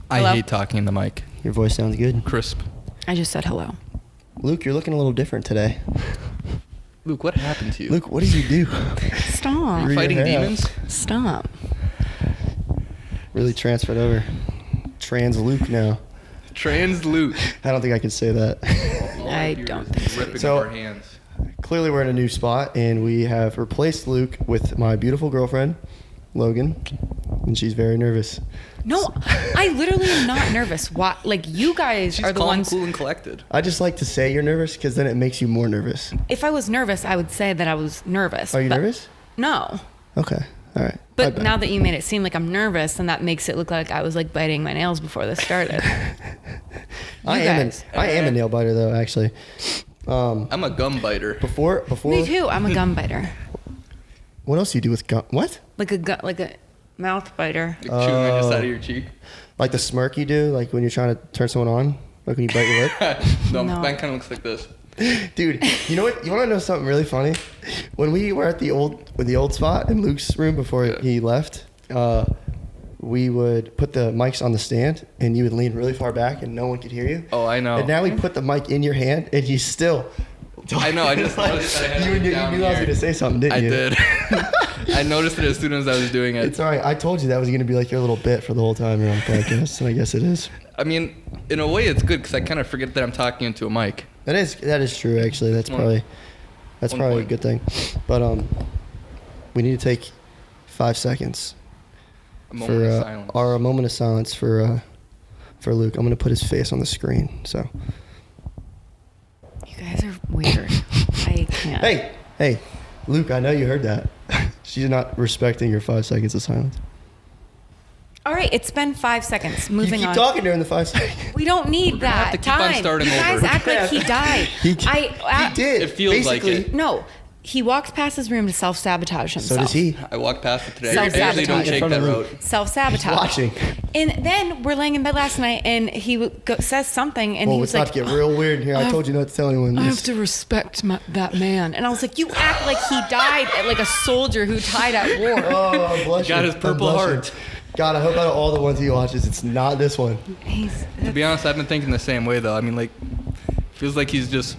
I Hello? hate talking in the mic. Your voice sounds good. Crisp. I just said hello. Luke, you're looking a little different today. Luke, what happened to you? Luke, what did you do? Stop. Grew your Fighting hair out. demons? Stop. Really transferred over. Trans Luke now. Trans Luke. I don't think I can say that. I don't think so. Ripping So- our hands. Clearly we're in a new spot, and we have replaced Luke with my beautiful girlfriend, Logan, and she's very nervous. No, I literally am not nervous. Why? Like, you guys She's are the calm, ones. cool, and collected. I just like to say you're nervous because then it makes you more nervous. If I was nervous, I would say that I was nervous. Are you but nervous? No. Okay. All right. My But bad. now that you made it seem like I'm nervous, and that makes it look like I was like biting my nails before this started. I guys. am a nail biter though, actually. I'm a gum biter. Before. Me too. I'm a gum biter. What else do you do with gum? What? Like a mouth biter. Like chewing on the side of your cheek. Like the smirk you do, like when you're trying to turn someone on, like when you bite your lip. No, No. mine kind of looks like this. Dude, you know what? You want to know something really funny? When we were at the old spot in Luke's room before he left, we would put the mics on the stand, and you would lean really far back, and no one could hear you. Oh, I know. And now we put the mic in your hand, and you still. I know. I just noticed that I had You it knew down I was here. going to say something, didn't I you? did. I noticed it as soon as I was doing it. It's all right. I told you that was going to be like your little bit for the whole time you're on the podcast, and I guess it is. I mean, in a way, it's good because I kind of forget that I'm talking into a mic. That is true. Actually, that's One- probably one a point. good thing. But we need to take 5 seconds A moment for of silence. a moment of silence for Luke. I'm gonna put his face on the screen. So You guys are weird. I can't. hey, Luke, I know you heard that. She's not respecting your 5 seconds of silence. All right, it's been 5 seconds. You Moving keep on. talking during the 5 seconds. We don't need We're gonna that have to keep on time. starting you guys over. act like he died. He did. It feels like basically. it. No, he walks past his room to self-sabotage So himself. does he. I walked past it today. I usually Self-sabotage. don't In take front that of road. Luke. Self-sabotage. Watching. And then we're laying in bed last night, and he says something, and Well, he it's was not like, to get real weird here. I told you not to tell anyone I have this. to respect that man. And I was like, you act like he died like a soldier who died at war. Oh, bless Got you. his purple Bless you. heart. God, I hope out of all the ones he watches, it's not this one. To be honest, I've been thinking the same way though. I mean, like, feels like he's just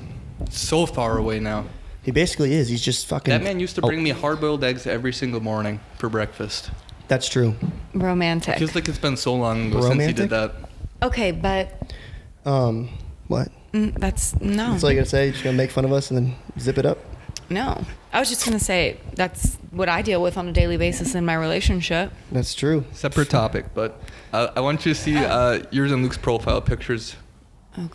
so far away now. He basically is. He's just fucking. That man used to bring me hard-boiled eggs every single morning for breakfast. That's true. Romantic. Feels like it's been so long ago since he Romantic? did that. Okay, but What? that's no. That's all you gotta say? You're just gonna make fun of us and then zip it up? No. I was just going to say that's what I deal with on a daily basis in my relationship. That's true. Separate topic, but I want you to see yours and Luke's profile pictures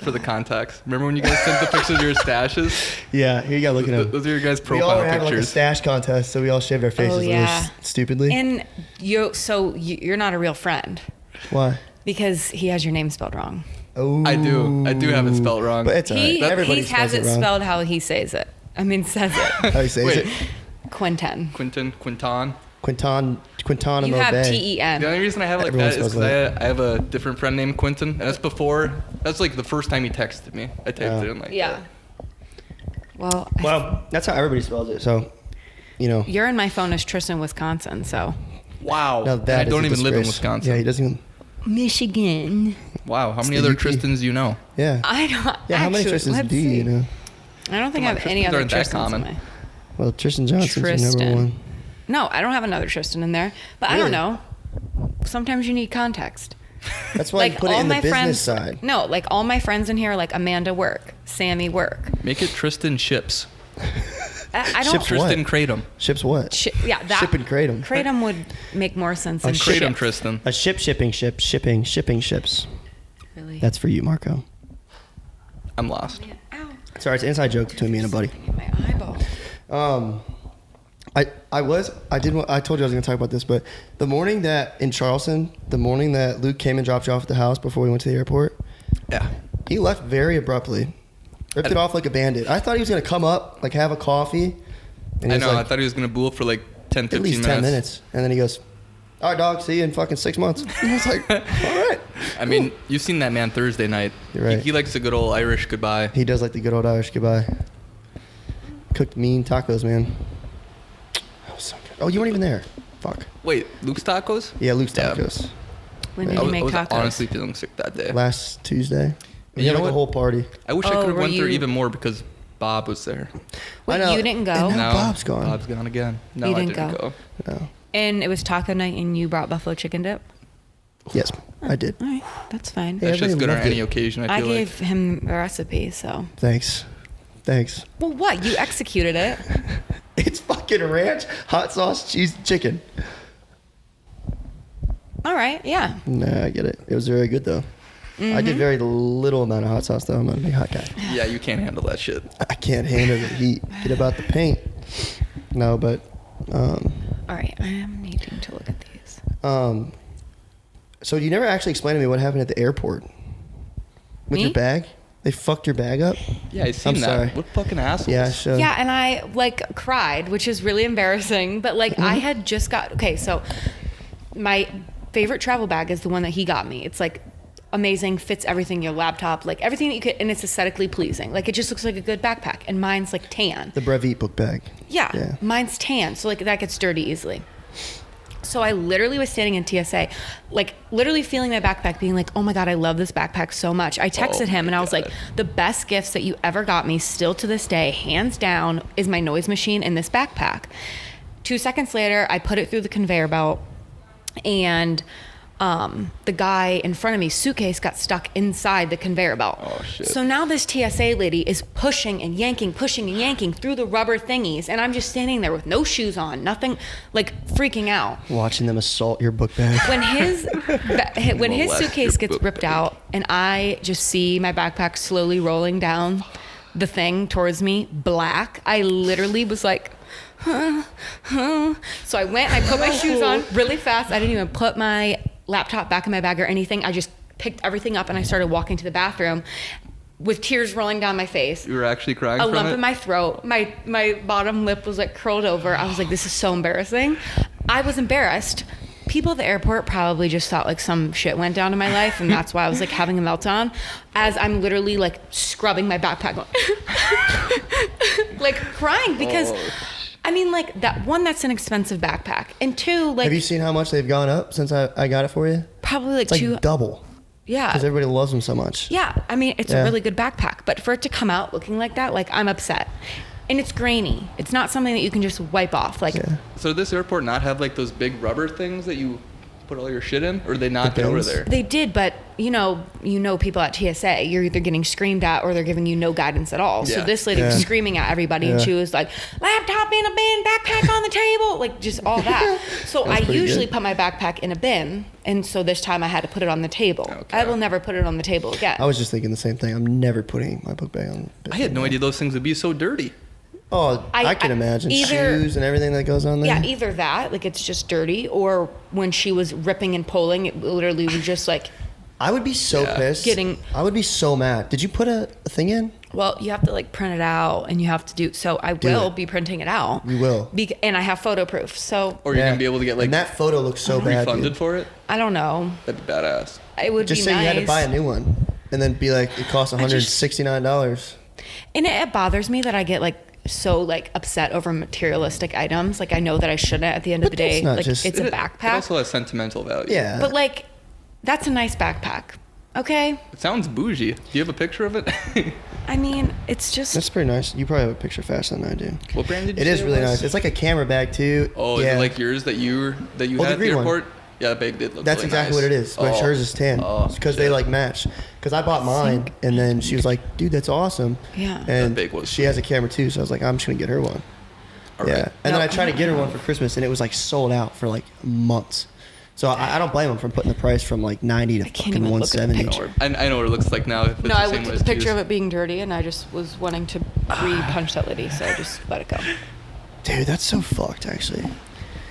for the contacts. Remember when you guys sent the pictures of your stashes? Yeah, here you go. Look at him. Those are your guys' We all profile had like a pictures. stash contest, so we all shaved our faces Oh, yeah. stupidly. And you're not a real friend Why? because he has your name spelled wrong. Oh, I do have it spelled wrong. But it's all right. Everybody He has spells it wrong. spelled how he says it. Says it. How he says Wait. it? Quinten. Quinton. Quintanamo You have Bay. T-E-N. The only reason I have it like Everyone that is spells because I have a different friend named Quinton, and that's like the first time he texted me. I typed it in like Yeah. Well, Well, that's how everybody spells it. So, you know. you're in my phone as Tristan, Wisconsin, so. Wow. Now And that I is don't a even live in disgrace. Wisconsin. Yeah, he doesn't even. Michigan. Wow. How many the other UP. Tristans do you know? Yeah. I don't. Yeah, how many actually, Tristans let's do you see. know? I don't think Come I on, have any Tristans other aren't that Tristans common. in my. Well, Tristan Johnson's your number Tristan. one. No, I don't have another Tristan in there. But I Really? don't know. Sometimes you need context. That's why you put it in the business side. No, like all my friends in here are like Amanda work, Sammy work. Make it Tristan Ships. I don't. Ships what? Tristan Kratom. Ships what? Yeah, that. Ship and Kratom. Kratom would make more sense than Kratom ships. Tristan. A shipping ships. Really? That's for you, Marco. I'm lost. Ow. Sorry, it's an inside joke between me and a buddy. My eyeball. I told you I was going to talk about this, but the morning that in Charleston, the morning that Luke came and dropped you off at the house before we went to the airport, Yeah. he left very abruptly. Ripped it off like a bandit. I thought he was going to come up, like have a coffee. And I he was know. I like, thought he was gonna bool for like 10, 15 at least 10 minutes. And then he goes, all right, dog, see you in fucking 6 months. And I was like, all right. I mean, you've seen that man Thursday night. You're right. He likes a good old Irish goodbye. He does like the good old Irish goodbye. Cooked mean tacos, man. That was so good. Oh, you weren't even there. Fuck. Wait, Luke's Tacos? Yeah, Luke's Yeah. tacos. When did Yeah. you I make was tacos? honestly feeling sick that day. Last Tuesday. We You had know like what? a whole party. I wish I Oh, could have were went there you- even more because Bob was there. Wait, I know. you didn't go? And now Bob's gone. Bob's gone again. No, You I didn't didn't go. go. No. And it was taco night, and you brought buffalo chicken dip. Yes, I did. All right, that's fine. Yeah, That's just everybody good on loved any it. occasion, I I feel gave him a recipe, so. Thanks. Well, what? You executed it. It's fucking ranch, hot sauce, cheese, chicken. All right, yeah. Nah, I get it. It was very good though. I did very little amount of hot sauce though. I'm not a big hot guy. like. Yeah, you can't handle that shit. I can't handle the heat. Get about the paint. No, but All right, I am needing to look at these. so you never actually explained to me what happened at the airport with Me? your bag. They fucked your bag up. Yeah, I seen I'm that. sorry. What fucking assholes. Yeah, so Yeah, and I like cried, which is really embarrassing. But like, I had just got so my favorite travel bag is the one that he got me. It's like amazing, fits everything, your laptop, like everything that you could, and it's aesthetically pleasing. Like it just looks like a good backpack. And mine's like tan. the Brevite book bag. Yeah, mine's tan, so like that gets dirty easily. So I literally was standing in TSA, like literally feeling my backpack, being like, oh my God, I love this backpack so much. I texted Oh him my and I was like, God. the best gifts that you ever got me, still to this day, hands down, is my noise machine and this backpack. 2 seconds later, I put it through the conveyor belt, and the guy in front of me, suitcase got stuck inside the conveyor belt. Oh, shit. So now this TSA lady is pushing and yanking through the rubber thingies, and I'm just standing there with no shoes on, nothing, like freaking out. Watching them assault your book bag. When his Molest suitcase your gets book ripped bag. out, and I just see my backpack slowly rolling down the thing towards me, black, I literally was like, huh. So I went and I put my shoes on really fast. I didn't even put my laptop back in my bag or anything. I just picked everything up and I started walking to the bathroom with tears rolling down my face. You were actually crying A from lump it? in my throat. My bottom lip was like curled over. I was like, this is so embarrassing. I was embarrassed. People at the airport probably just thought like some shit went down in my life, and that's why I was like having a meltdown as I'm literally like scrubbing my backpack, like crying because Oh. I mean, like that one, that's an expensive backpack, and two, like Have you seen how much they've gone up since I got it for you? probably like It's like two. double Yeah. because everybody loves them so much. Yeah, I mean, it's Yeah. a really good backpack, but for it to come out looking like that, like I'm upset. And it's grainy. It's not something that you can just wipe off. Like, Yeah. So did this airport not have like those big rubber things that you put all your shit in? Or did they not The get over bins? there? they did, but you know people at TSA, you're either getting screamed at or they're giving you no guidance at all. So Yeah. this lady was Yeah. screaming at everybody, and Yeah. she was like, laptop in a bin, backpack on the table, like just all that. So I That's pretty usually good. put my backpack in a bin, and so this time I had to put it on the table. Okay. I will never put it on the table again. I was just thinking the same thing. I'm never putting my book bag on. I had no idea those things would be so dirty. Oh, I can imagine either- shoes and everything that goes on there. Yeah, either that, like it's just dirty, or when she was ripping and pulling, it literally was just like, I would be so Yeah. pissed. I would be so mad. Did you put a thing in? well, you have to like print it out, and you have to do. So I Do will it. be printing it out. You will. And I have photo proof. So Or you're going to be able to get like and that photo looks so bad. refunded Dude. for it? I don't know. That'd be badass. It would Just be say nice. you had to buy a new one, and then be like, it costs $169. And it bothers me that I get like so like upset over materialistic items. Like I know that I shouldn't. At the end of the But that's day, not like just- it's a It backpack. also has sentimental value. Yeah. But like, that's a nice backpack. Okay. It sounds bougie. Do you have a picture of it? I mean, it's just. That's pretty nice. You probably have a picture faster than I do. What brand did you It say is really was? nice. It's like a camera bag too. Oh, yeah. is it like yours that you Oh, had the at the green one. airport? Yeah, that bag did look That's really exactly nice. what it is. But Oh. hers is tan. Oh, Because they shit. like match. Because I bought mine, and then she was like, "Dude, that's awesome." Yeah. And That big was she has a camera too, so I was like, "I'm just gonna get her one." All yeah. right. And then No. I tried to get her one for Christmas, and it was like sold out for like months. So I don't blame them for putting the price from like 90 to I can't fucking even look at the 170. picture. I know what it looks like now. If it's No, the I same looked one at as the picture yours. of it being dirty, and I just was wanting to re-punch that lady, so I just let it go. Dude, that's so fucked. Actually,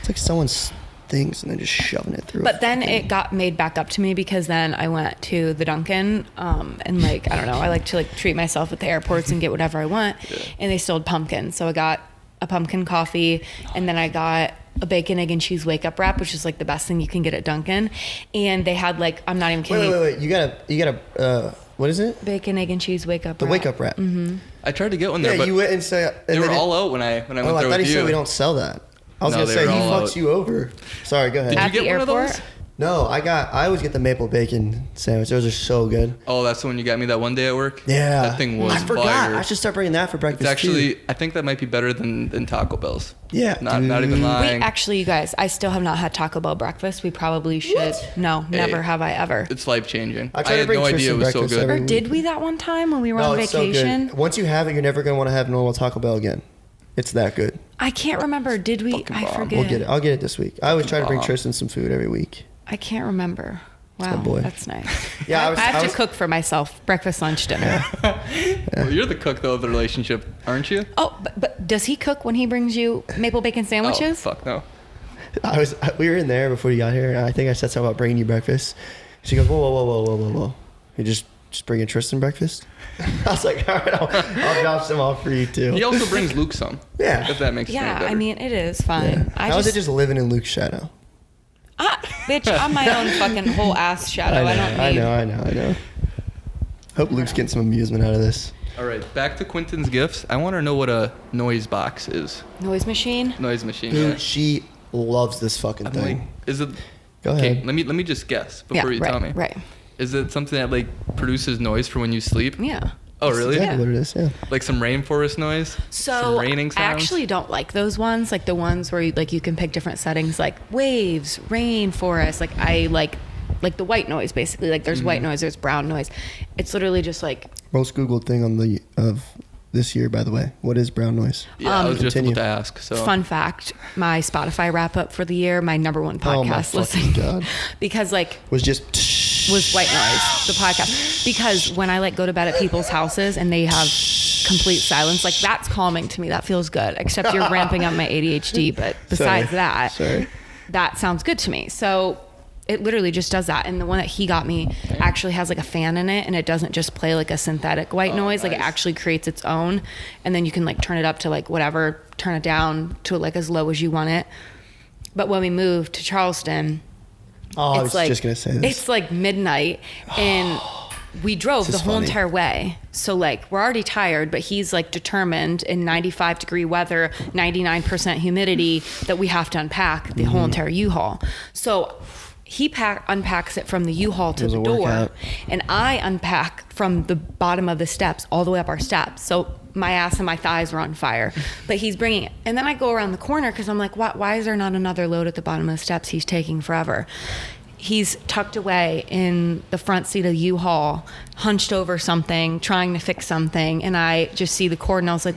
it's like someone's things and then just shoving it through. But then it got made back up to me because then I went to the Dunkin', and like I don't know, I like to like treat myself at the airports and get whatever I want, and they sold pumpkin, so I got a pumpkin coffee, and then I got a bacon, egg, and cheese wake up wrap, which is like the best thing you can get at Dunkin', and they had like I'm not even kidding. Wait. You gotta. What is it? Bacon, egg, and cheese wake up The wrap. wake up wrap. Mm-hmm. I tried to get one there, Yeah, but you went and say. they were all out when I went Oh, there I thought with he you. said we don't sell that. I was No, gonna they say were he all fucks out. you over. Sorry, go ahead. Did you At get the one of airport? those? No, I always get the maple bacon sandwich. Those are so good. Oh, that's the one you got me that one day at work? Yeah. That thing was I forgot. fire. I should start bringing that for breakfast. It's actually, too. I think that might be better than Taco Bell's. Yeah. Not even lying. Wait, actually, you guys, I still have not had Taco Bell breakfast. We probably should. What? No, never have I ever. It's life changing. I I, try to had bring no idea Tristan it was so breakfast good. every Or did we that one time when we were on it's so vacation? good. Once you have it, you're never gonna want to have normal Taco Bell again. It's that good. I can't remember. Did we? Fucking I bomb. forget. We'll get it. I'll get it this week. I always try to bring Bomb. Tristan some food every week. I can't remember. Wow, boy. that's nice. Yeah, I have to cook for myself. Breakfast, lunch, dinner. Well, you're the cook, though, of the relationship, aren't you? Oh, but does he cook when he brings you maple bacon Oh, sandwiches? fuck no. We were in there before you got here, and I think I said something about bringing you breakfast. She goes, whoa. You just bringing Tristan breakfast? I was like, all right, I'll drop some off for you too. He also brings Luke some. Yeah. If that makes it any Yeah, better. I mean, it is fine. Yeah. How is it just living in Luke's shadow? Bitch, I'm my own fucking whole ass shadow. I don't need. I know. Hope Luke's getting some amusement out of this. All right, back to Quentin's gifts. I want to know what a noise box is. Noise machine. Noise machine. Dude, Yeah. she loves this fucking I'm thing. like, is it? Go Okay, ahead. let me just guess before you right, tell me. Right. Is it something that like produces noise for when you sleep? Yeah. Oh, That's really? exactly what it is, yeah. Like some rainforest noise? So some raining I sounds? actually don't like those ones, like the ones where you can pick different settings, like waves, rain, forest. Like I like the white noise basically. Like there's white noise, there's brown noise. It's literally just like Most Googled thing of this year, by the way. What is brown noise? Yeah, I was just Continue. about to ask. So fun fact. My Spotify wrap up for the year, my number one Oh my podcast fucking listening, God. because like Was just was white noise, the podcast. Because when I like go to bed at people's houses and they have complete silence, like that's calming to me. That feels good. Except you're ramping up my ADHD, but besides Sorry. that sounds good to me. So it literally just does that. And the one that he got me actually has like a fan in it, and it doesn't just play like a synthetic white noise. Like it nice. actually creates its own, and then you can like turn it up to like whatever, turn it down to like as low as you want it. But when we moved to Charleston, Oh, I it's was like, just going to say this. it's like midnight, and we drove the This is whole funny. entire way. So like we're already tired, but he's like determined in 95-degree weather, 99% humidity, that we have to unpack the whole entire U-Haul. So he unpacks it from the U-Haul to was the a door, workout. and I unpack from the bottom of the steps all the way up our steps. So my ass and my thighs were on fire, but he's bringing it. And then I go around the corner because I'm like, why is there not another load at the bottom of the steps? He's taking forever. He's tucked away in the front seat of the U-Haul, hunched over something, trying to fix something. And I just see the cord, and I was like,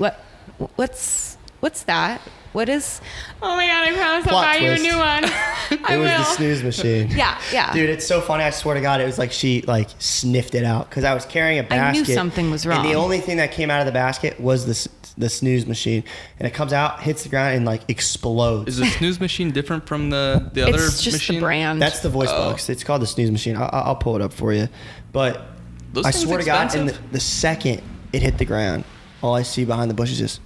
what's that? What is? Oh my God, I promise I'll Plot buy you a twist. new one. I It was will. the snooze machine. Yeah. Dude, it's so funny. I swear to God, it was like she like sniffed it out because I was carrying a I basket. knew something was wrong. And the only thing that came out of the basket was the snooze machine, and it comes out, hits the ground, and like explodes. is the snooze machine different from the other It's just machine? the brand. That's the voice Oh. box. It's called the snooze machine. I'll pull it up for you. But Those I things swear to God, in expensive? the second it hit the ground, all I see behind the bushes is.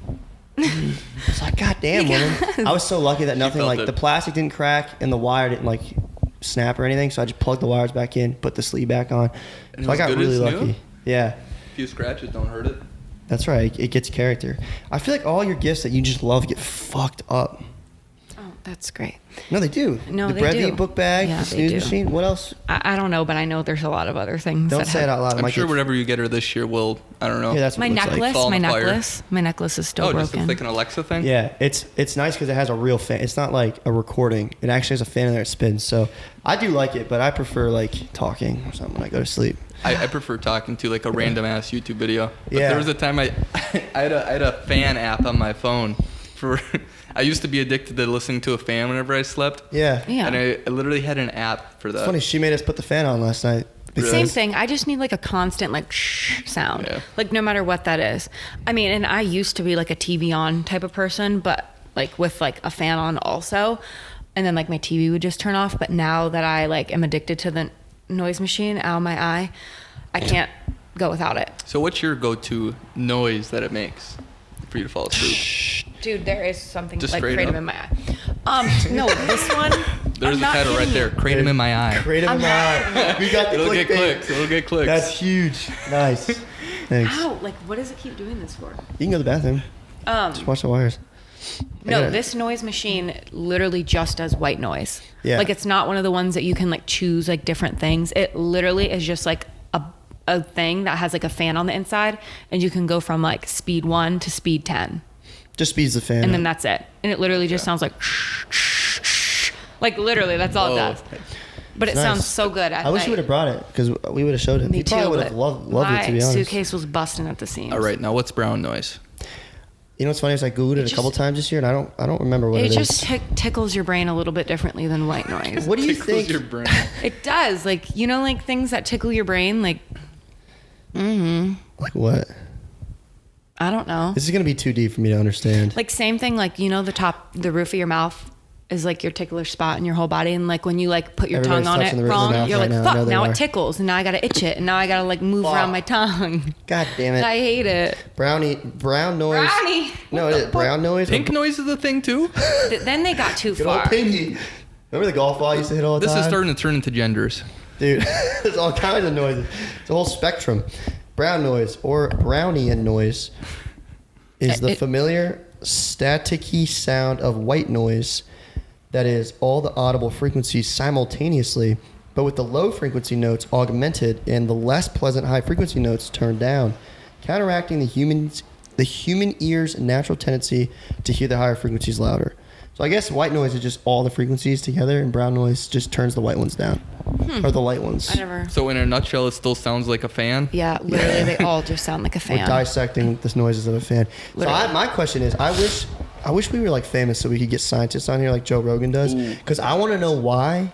It's like, God damn, woman. I was so lucky that nothing felt like it. the plastic didn't crack and the wire didn't like snap or anything. So I just plugged the wires back in, put the sleeve back on. And So it I got was good really as new? lucky. Yeah, A few scratches don't hurt it. that's right. It gets character. I feel like all your gifts that you just love get fucked up. Oh, that's great. No, they do. No, the they Brevy do. book bag, Yeah, the they snooze do. machine. What else? I don't know, but I know there's a lot of other things. Don't that say have- it out loud. I'm Mike. sure whatever you get her this year will, I don't know. Yeah, that's what My it looks like. necklace, Fall my in the fire. necklace is still Oh, just broken. like an Alexa thing? Yeah, it's nice because it has a real fan. It's not like a recording. It actually has a fan in there that spins. So I do like it, but I prefer like talking or something when I go to sleep. I prefer talking to like a random ass YouTube video. But Yeah. there was a time I had a fan app on my phone for. I used to be addicted to listening to a fan whenever I slept. Yeah. Yeah. And I literally had an app for that. It's funny. She made us put the fan on last night. because- Same thing. I just need like a constant like shh sound. Yeah. Like no matter what that is. I mean, and I used to be like a TV on type of person, but like with like a fan on also. And then like my TV would just turn off. But now that I like am addicted to the noise machine out of my eye, I can't go without it. So what's your go-to noise that it makes for you to fall asleep? Dude, there is something Just like straight kratom up. in my eye. No, this one. There's I'm the not title right kidding there. you. Kratom in my eye. Kratom in my eye. We got the It'll get clickbait. clicks. It'll get clicks. That's huge. Nice. Thanks. Ow, like what does it keep doing this for? You can go to the bathroom. Just watch the wires. No, this noise machine literally just does white noise. Yeah. Like it's not one of the ones that you can like choose like different things. It literally is just like a thing that has like a fan on the inside, and you can go from like speed 1 to speed 10. Just speeds the fan. And then that's it. And it literally just sounds like literally that's all it does. But it sounds so good at I wish night. you would have brought it because we would have showed him. Me He probably too, would have but loved my it, to be honest. suitcase was busting at the seams. All right, now what's brown noise? You know what's funny is I googled it a couple times this year, and I don't remember what it It is. just tickles your brain a little bit differently than white noise. What do you Tickles think? your brain. It does. Like, you know, like things that tickle your brain, like, Like what? I don't know. This is gonna be too deep for me to understand. Like same thing, like, you know, the roof of your mouth is like your tickler spot in your whole body. And like when you like put your Everybody's tongue on it touching the roof of wrong, their mouth you're right like, now. I know fuck, they now are. it tickles. And now I got to itch it. And now I got to like move around my tongue. God damn it. I hate it. Brown noise. Brownie. No, it is brown noise. Pink noise is a thing too. Then they got too Good far. old pinky. Remember the golf ball I used to hit all the This time? is starting to turn into genders. Dude, there's all kinds of noises. It's a whole spectrum. Brown noise or Brownian noise is the familiar staticky sound of white noise that is all the audible frequencies simultaneously, but with the low frequency notes augmented and the less pleasant high frequency notes turned down, counteracting the human ear's natural tendency to hear the higher frequencies louder. So I guess white noise is just all the frequencies together, and brown noise just turns the white ones down. Or the light ones. I never. So in a nutshell, it still sounds like a fan. Yeah, literally, they all just sound like a We're fan. dissecting the noises of a fan. Literally. So my question is, I wish we were like famous so we could get scientists on here like Joe Rogan does, because I want to know why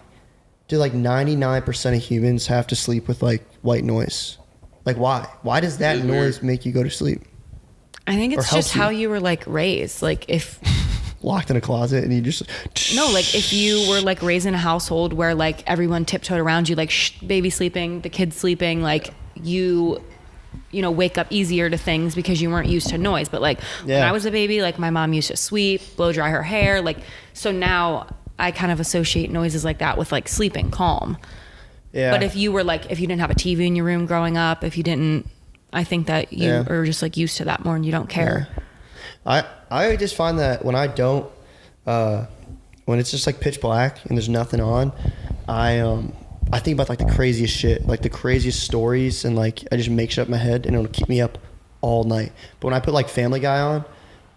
do like 99% of humans have to sleep with like white noise? Like why? Why does that It's noise weird. make you go to sleep? I think Or it's helps just how you. you were like raised. Like if Locked in a closet and you just no, like if you were like raised in a household where like everyone tiptoed around you, like baby sleeping, the kids sleeping, like you know, wake up easier to things because you weren't used to noise. But like when Yeah. I was a baby, like my mom used to sweep, blow dry her hair, like so now I kind of associate noises like that with like sleeping calm. Yeah. But if you didn't have a TV in your room growing up, if you didn't, I think that you Yeah. are just like used to that more and you don't care. I just find that when I don't, when it's just like pitch black and there's nothing on, I think about like the craziest shit, like the craziest stories, and like I just make shit up in my head and it'll keep me up all night. But when I put like Family Guy on,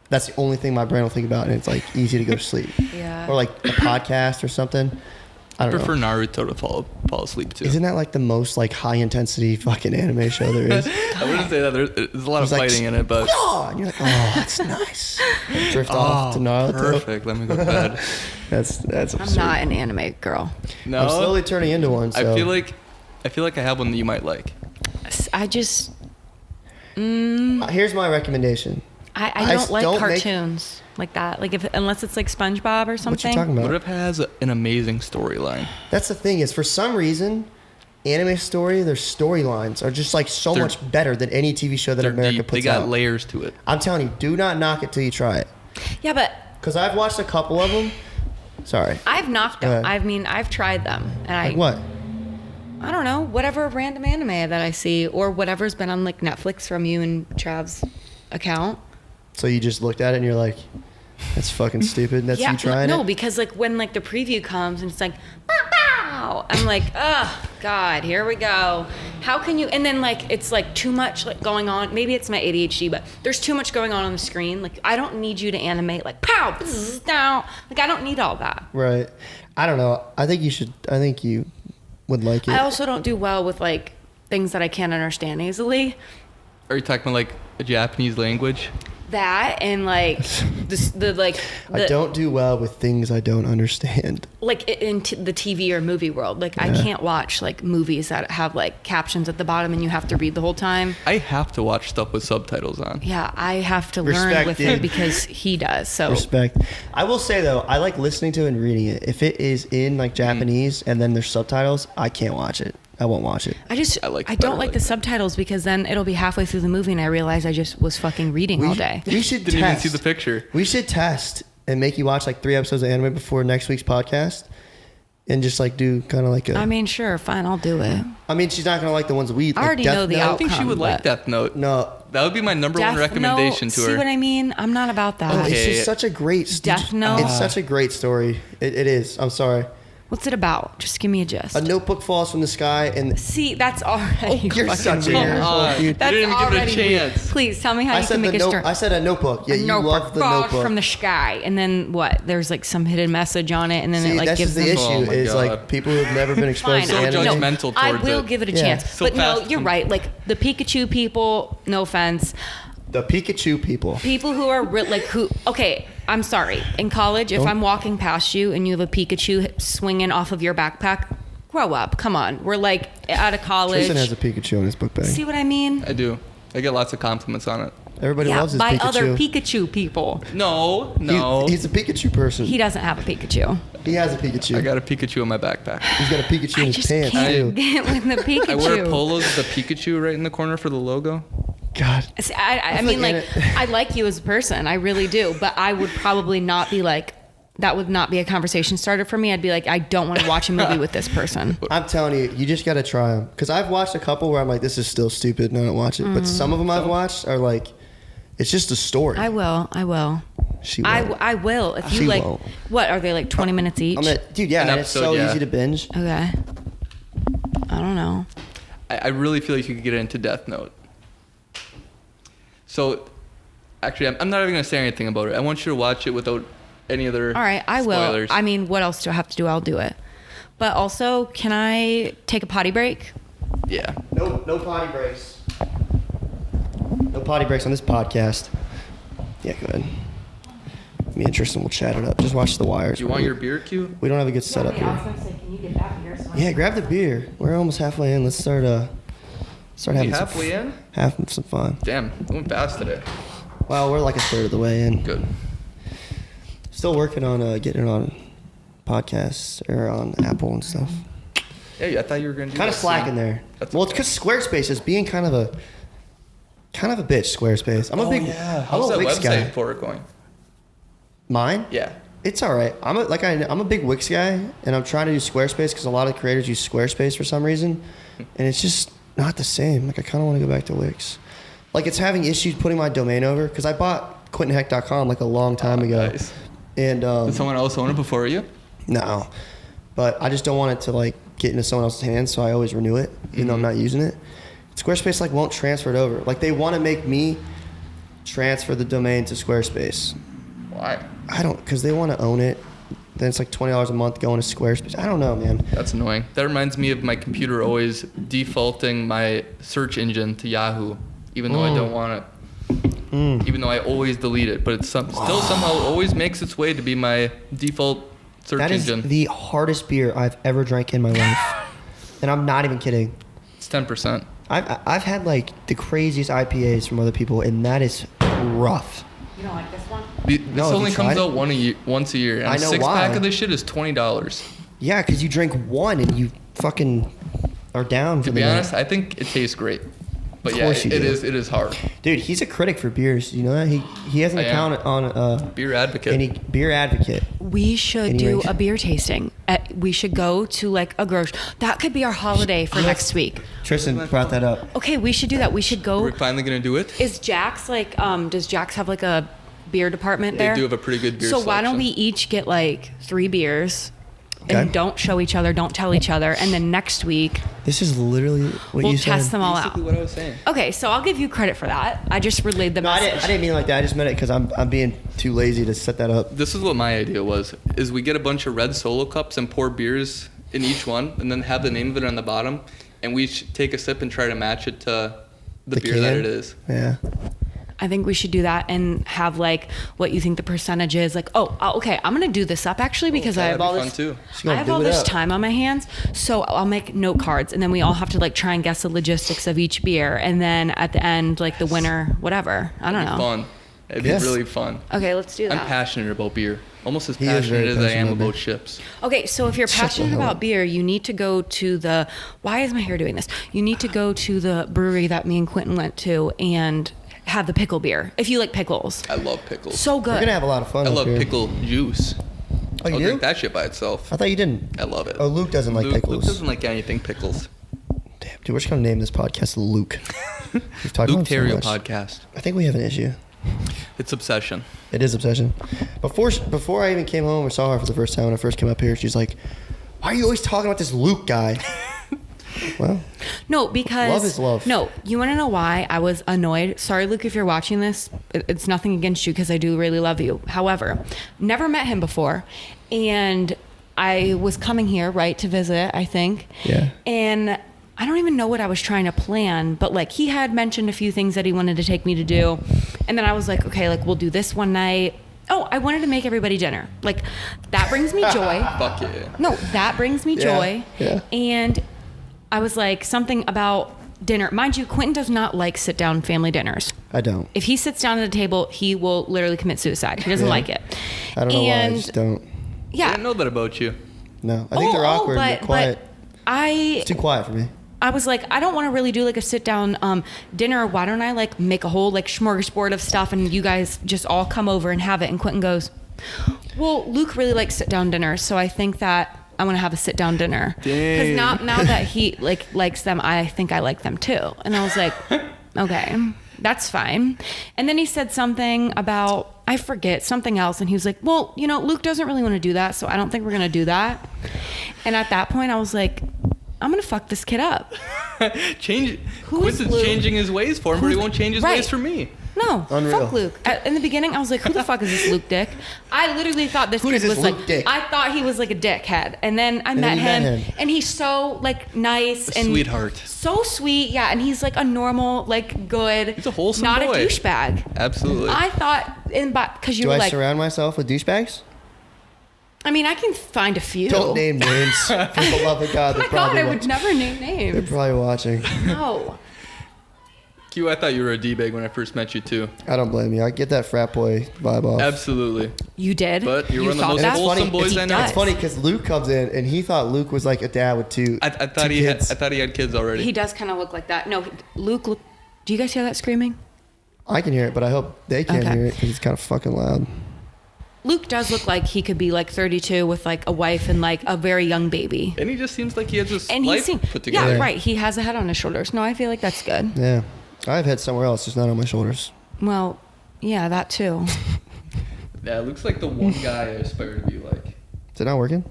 that's the only thing my brain will think about, and it's like easy to go to sleep. Yeah. Or like a podcast or something. I I don't prefer know. Naruto to fall asleep to. Isn't that like the most like high intensity fucking anime show there is? I wouldn't say that. There's a lot of It's like, fighting in it, but "Oh," and you're like, oh, that's nice. Drift off to Naruto. perfect. Let me go to bed. That's I'm absurd. not an anime girl. No, I'm slowly turning into one. So. I feel like I have one that you might like. I just Here's my recommendation. I don't like don't make- cartoons like that. Like unless it's like SpongeBob or something. What you talking about? What if it has an amazing storyline? That's the thing is, for some reason, anime story, their storylines are just like so They're- much better than any TV show that They're America deep. They puts got out. layers to it. I'm telling you, do not knock it till you try it. Yeah, but Because I've watched a couple of them. Sorry. I've knocked Go them. ahead. I mean, I've tried them, and Like what? I don't know, whatever random anime that I see or whatever's been on like Netflix from you and Trav's account. So you just looked at it and you're like, that's fucking stupid. That's you trying no, it? because like when like the preview comes and it's like, wow, I'm like, oh God, here we go. How can you? And then like it's like too much like going on. Maybe it's my ADHD, but there's too much going on the screen. Like I don't need you to animate like pow, bzz, down. Like I don't need all that. Right. I don't know. I think you would like it. I also don't do well with like things that I can't understand easily. Are you talking about like a Japanese language? That and like I don't do well with things I don't understand. like in the TV or movie world. Like I can't watch like movies that have like captions at the bottom and you have to read the whole time. I have to watch stuff with subtitles on. Yeah, I have to learn Respect, with dude. him because he does. So Respect. I will say though, I like listening to it and reading it. If it is in like Japanese and then there's subtitles, I can't watch it. I won't watch it. I I like it don't better like like the that. subtitles because then it'll be halfway through the movie and I realize I just was fucking reading all day. We should Didn't even test. see the picture. We should test and make you watch like 3 episodes of anime before next week's podcast, and just like do kind of like a. I mean, sure, fine, I'll do it. I mean, she's not gonna like the ones we. I already know the I outcome. think she would like but- Death Note. No, That would be my number one Death recommendation Note, to her. See what I mean? I'm not about that. Oh, Okay. it's just such a great Death Note. It's such a great story. It is. I'm sorry. What's it about? Just give me a gist. A notebook falls from the sky, and See, that's already you're fucking such a weird. asshole, dude. That's You didn't even give it a already weird. chance. Please tell me how I you said can make a story. I said a notebook. Yeah, A you notebook love the falls notebook. from the sky, and then what? There's like some hidden message on it, and then See, it like that's gives just the them. issue. Oh my Is God. like people who've never been Fine, exposed So to I- anime. judgmental I towards will it. give it a Yeah. chance, So but no, fast. you're right. Like the Pikachu people, no offense, The Pikachu people. people who are like who. Okay, I'm sorry. In college, if Don't- I'm walking past you and you have a Pikachu swinging off of your backpack, grow up. Come on, we're like out of college. Tristan has a Pikachu in his book bag. See what I mean? I do. I get lots of compliments on it. Everybody Yeah, loves his by Pikachu. other Pikachu people. No, no. He's a Pikachu person. He doesn't have a Pikachu. He has a Pikachu. I got a Pikachu in my backpack. He's got a Pikachu in I his just pants can't too. get with the Pikachu. I wear polos with a Pikachu right in the corner for the logo. God. See, I feel mean, like like, Anna- I like you as a person. I really do. But I would probably not be like, that would not be a conversation starter for me. I'd be like, I don't want to watch a movie with this person. I'm telling you, you just got to try them. Because I've watched a couple where I'm like, this is still stupid and I don't watch it. But some of them I've watched are like, it's just a story. I will. She I won't. will. If you She like, won't. what are they like 20 minutes each? Dude, yeah, An and it's episode, so yeah. easy to binge. Okay. I don't know. I really feel like you could get into Death Note. So, actually, I'm not even going to say anything about it. I want you to watch it without any other All right, I spoilers. will. I mean, what else do I have to do? I'll do it. But also, can I take a potty break? Yeah. No potty breaks. No potty breaks on this podcast. Yeah, go ahead. Me and Tristan will chat it up. Just watch The Wires. Do you want your beer cue? We don't have a good setup here. say, can you get that beer? Yeah, grab the beer. We're almost halfway in. Let's start We having halfway in? having some fun. Damn, I went fast today. Well, we're like a third of the way in. Good. Still working on getting it on podcasts or on Apple and stuff. Yeah, I thought you were going to do Kind of that slacking soon. there. That's Well, okay. it's because Squarespace is being kind of a bitch. Squarespace. I'm a big. I'm How's a that Wix website guy. for it going? Mine? Yeah. It's all right. I'm a big Wix guy, and I'm trying to do Squarespace because a lot of creators use Squarespace for some reason, and it's just not the same. Like I kind of want to go back to Wix. Like it's having issues putting my domain over because I bought QuentinHeck.com like a long time ago, Nice. and Did someone else own it before you? no, but I just don't want it to like get into someone else's hands, so I always renew it even though I'm not using it. Squarespace like won't transfer it over. Like they want to make me transfer the domain to Squarespace. Why? I don't, because they want to own it. Then it's like $20 a month going to Squarespace. I don't know, man. That's annoying. That reminds me of my computer always defaulting my search engine to Yahoo, even though I don't want it. Even though I always delete it, but it's still somehow always makes its way to be my default search That is engine. the hardest beer I've ever drank in my life. And I'm not even kidding. It's 10%. I've had like the craziest IPAs from other people, and that is rough. You don't like this one? This No, have only you comes tried out once a year. And I a know 6-pack why. of this shit is $20. Yeah, because you drink one and you fucking are down for To the be night. honest, I think it tastes great. But Of yeah, course it you do. is hard. Dude, he's a critic for beers. You know that? He has an I am. account on Beer advocate. Beer Advocate. We should Any do range? a beer tasting. We should go to like a grocery. That could be our holiday for next week. Tristan brought that up. Okay, we should do that. We should go. We're finally gonna do it. Is Jack's like? Does Jack's have like a beer department They there? do have a pretty good beer So why don't we selection. each get like 3 beers, Okay. and don't show each other, don't tell each other, and then next week This is literally what we'll you test said. them all out. Basically what I was saying. Okay, so I'll give you credit for that. I just relayed the No, I message. didn't mean it like that. I just meant it because I'm being too lazy to set that up. This is what my idea was, is we get a bunch of red Solo cups and pour beers in each one and then have the name of it on the bottom and we each take a sip and try to match it to the beer that can? it is. Yeah. I think we should do that and have like what you think the percentage is. Like, okay, I'm gonna do this up actually because I That'd have be all fun this. too. She's I gonna have do all it this up. time on my hands, so I'll make note cards, and then we all have to like try and guess the logistics of each beer, and then at the end, like the winner, whatever. I don't know. Fun. It'd Yes. be really fun. Okay, let's do I'm that. passionate about beer. Almost as He is passionate very as I am passionate about about beer. chips. Okay, so if you're Shut the passionate hell about up. beer, you need to go to the. Why is my hair doing this? You need to go to the brewery that me and Quentin went to and have the pickle beer. If you like pickles, I love pickles. so We're good. gonna have a lot of fun. I up love here. pickle juice. Oh, you I'll do? drink that shit by itself. I thought you didn't. I love it. Oh, Luke doesn't like Luke pickles. doesn't like anything pickles. Damn, dude, we're just gonna name this podcast Luke. We've talked Luke about it so Terrio much. podcast. I think we have an issue. It's obsession. It is obsession. Before I even came home or saw her for the first time when I first came up here, she's like, "Why are you always talking about this Luke guy?" Well, No, because love is love. No, you want to know why I was annoyed? Sorry, Luke, if you're watching this, it's nothing against you because I do really love you. However, never met him before, and I was coming here right to visit, I think. Yeah. And I don't even know what I was trying to plan, but like he had mentioned a few things that he wanted to take me to do, and then I was like, okay, like we'll do this one night. Oh, I wanted to make everybody dinner. Like that brings me joy. Fuck yeah. No, that brings me joy. Yeah. And I was like, something about dinner. Mind you, Quentin does not like sit-down family dinners. I don't. If he sits down at a table, he will literally commit suicide. He doesn't Yeah. like it. I don't know why. I just don't. I Yeah. didn't know that about you. No, I think they're awkward and quiet. But It's too quiet for me. I was like, I don't want to really do like a sit-down dinner. Why don't I like make a whole like smorgasbord of stuff and you guys just all come over and have it? And Quentin goes, well, Luke really likes sit-down dinners, so I think that I want to have a sit-down dinner. Dang. Because now that he likes them, I think I like them too. And I was like, okay, that's fine. And then he said something about, I forget, something else. And he was like, well, you know, Luke doesn't really want to do that, so I don't think we're going to do that. And at that point, I was like, I'm going to fuck this kid up. Who is Quinton's Luke? changing his ways for him, but he won't change his Right. ways for me. No, Unreal. fuck Luke. In the beginning, I was like, who the fuck is this Luke dick? I literally thought this Who kid is this was Luke like, dick? I thought he was like a dickhead. And then I then met you met him, him. and he's so like nice and sweetheart. so sweet. Yeah, and he's like a normal, like good. He's a wholesome not boy. a douchebag. Absolutely. I thought, because you Do were I like, surround myself with douchebags? I mean, I can find a few. Don't name names. For the love of God, Oh they're my God, probably I would never name they're names. probably watching. No. Q, I thought you were a D-bag when I first met you too. I don't blame you. I get that frat boy vibe off. Absolutely. You did? But you're one of the thought most that? wholesome boys He I know. does. It's funny because Luke comes in and he thought Luke was like a dad with two. I thought two he had. kids. I thought he had kids already. He does kind of look like that. No, Luke, do you guys hear that screaming? I can hear it, but I hope they can't Okay. hear it because it's kind of fucking loud. Luke does look like he could be like 32 with like a wife and like a very young baby. And he just seems like he has his And he life seems, put together. yeah, right. He has a head on his shoulders. No, I feel like that's good. Yeah, I've had somewhere else, just not on my shoulders. Well, yeah, that too. Yeah, it looks like the one guy I aspire to be like. Is it not working?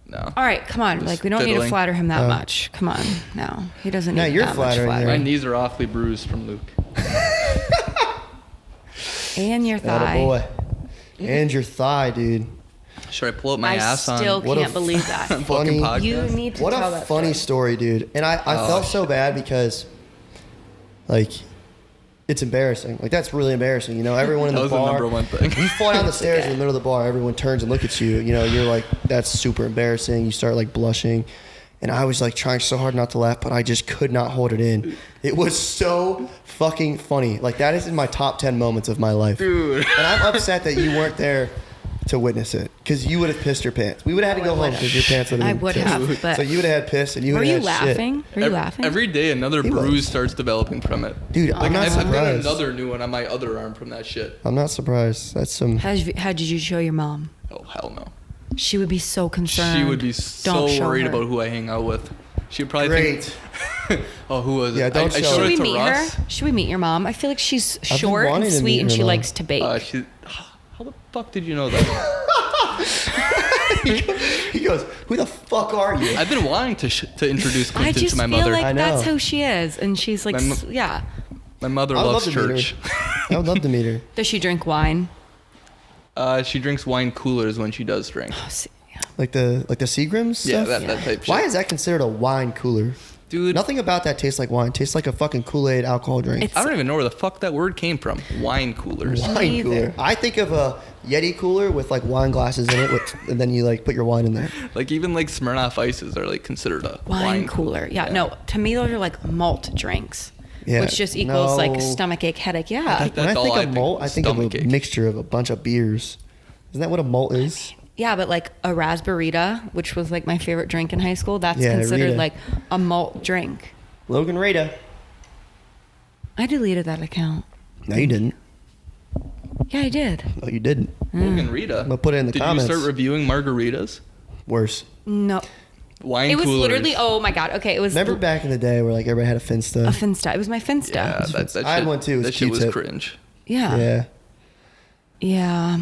No. All right, come on. Just Like, we don't need to fiddling. flatter him that Oh. much. Come on. No, he doesn't No, need you're that flattering much here. My flattering. knees are awfully bruised from Luke. And your Atta thigh. boy. And your thigh, dude. Should I pull up my I ass on still What a can't believe that. fucking funny- podcast? You need to What tell a that funny story. story, dude. And I felt so bad because, like, it's embarrassing. Like, that's really embarrassing. You know, everyone in That the was the bar. number one thing. You fall down the stairs okay. in the middle of the bar, everyone turns and look at you. You know, you're like, that's super embarrassing. You start like blushing. And I was like trying so hard not to laugh, but I just could not hold it in. It was so fucking funny. Like, that is in my top 10 moments of my life. Dude. And I'm upset that you weren't there to witness it because you would have pissed your pants. We would have had to go home because your pants would have I been would pissed. have, but So you would have had piss and you were would you have had shit. laughing? Were you laughing? Every day, another He bruise was. starts developing from it. Dude, I'm not I've got surprised. another new one on my other arm from that shit. I'm not surprised. That's some. How did you show your mom? Oh hell no. She would be so concerned. She would be Don't so show worried her. about who I hang out with. She'd probably Great. think. Oh, who was it? Yeah, don't I show showed Should it we to meet Russ. her? Should we meet your mom? I feel like she's been short and wanting to sweet meet and her she mom. likes to bake. How the fuck did you know that? He goes, "Who the fuck are you?" I've been wanting to introduce I Quentin just to my feel mother. like I know. that's who she is. And she's like, yeah. My mother I would loves love to meet church. I would love to meet her. Does she drink wine? She drinks wine coolers when she does drink. Oh, see, yeah. Like the Seagrams Yeah, stuff. that type shit. Why is that considered a wine cooler? Dude, Nothing about that tastes like wine. It tastes like a fucking Kool-Aid alcohol drink. It's- I don't even know where the fuck that word came from. Wine coolers. Wine neither. cooler. I think of a Yeti cooler with like wine glasses in it, and then you like put your wine in there. Like even like Smirnoff Ices are like considered a Wine cooler. Yeah, no, to me, those are like malt drinks, Yeah. which just equals like No. stomach ache, headache. Yeah. That- When I That's think all of I malt, think, I think of a stomach ache. mixture of a bunch of beers. Isn't that what a malt is? Yeah, but like a raspberita, which was like my favorite drink in high school, that's Yeah, considered Rita. like a malt drink. Logan Rita. I deleted that account. No, you didn't. Yeah, I did. No, you didn't. Logan Rita. I'm gonna put it in the Did comments. you start reviewing margaritas? Worse. No. Wine It was coolers. literally, oh my God. Okay, it was Remember back in the day where like everybody had a Finsta? a Finsta. It was my Finsta. Yeah, that shit, I had one too. It was that shit was Q-tip. cringe. Yeah. Yeah.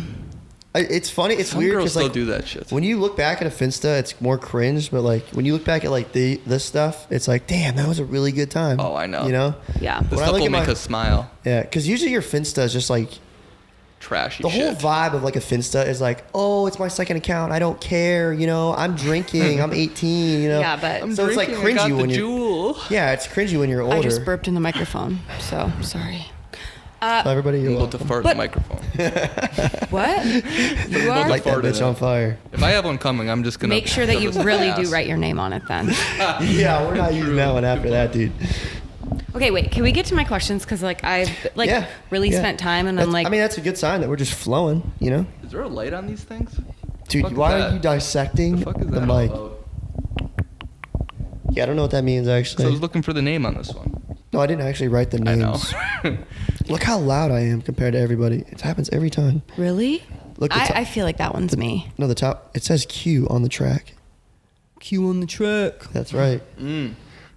It's funny. It's Some weird girls because still like do that shit. when you look back at a Finsta, it's more cringe. But like when you look back at like this stuff, it's like, damn, that was a really good time. Oh, I know. You know? Yeah. The When I stuff look will at make my- us smile. Yeah, because usually your Finsta is just like Trashy the shit. whole vibe of like a Finsta is like, oh, it's my second account. I don't care. You know, I'm drinking. I'm 18. You know. Yeah, but- I'm so it's like drinking, I got cringy the when you. jewel. Yeah, it's cringy when you're older. I just burped in the microphone, so sorry. So everybody, you're I'm about to welcome. fart But- in the microphone. What? You are? Light that farted bitch out. on fire. If I have one coming, I'm just gonna Make sure that shove you this in really my do ass. write your name on it then. Yeah, we're not using that one after that, dude. Okay, wait. Can we get to my questions? Because like I've like Yeah, really yeah. spent time, and I'm That's- like, I mean, that's a good sign that we're just flowing. You know, Is there a light on these things? dude. Fuck is Why that? are you dissecting The fuck is the that mic? all about? Yeah, I don't know what that means So I actually. was looking for the name on this one. No, I didn't actually write the I names. know. Look how loud I am compared to everybody. It happens every time. really? Look, the top- I feel like that one's me. No, the top. It says Q on the track. Q on the track. That's right. Mm.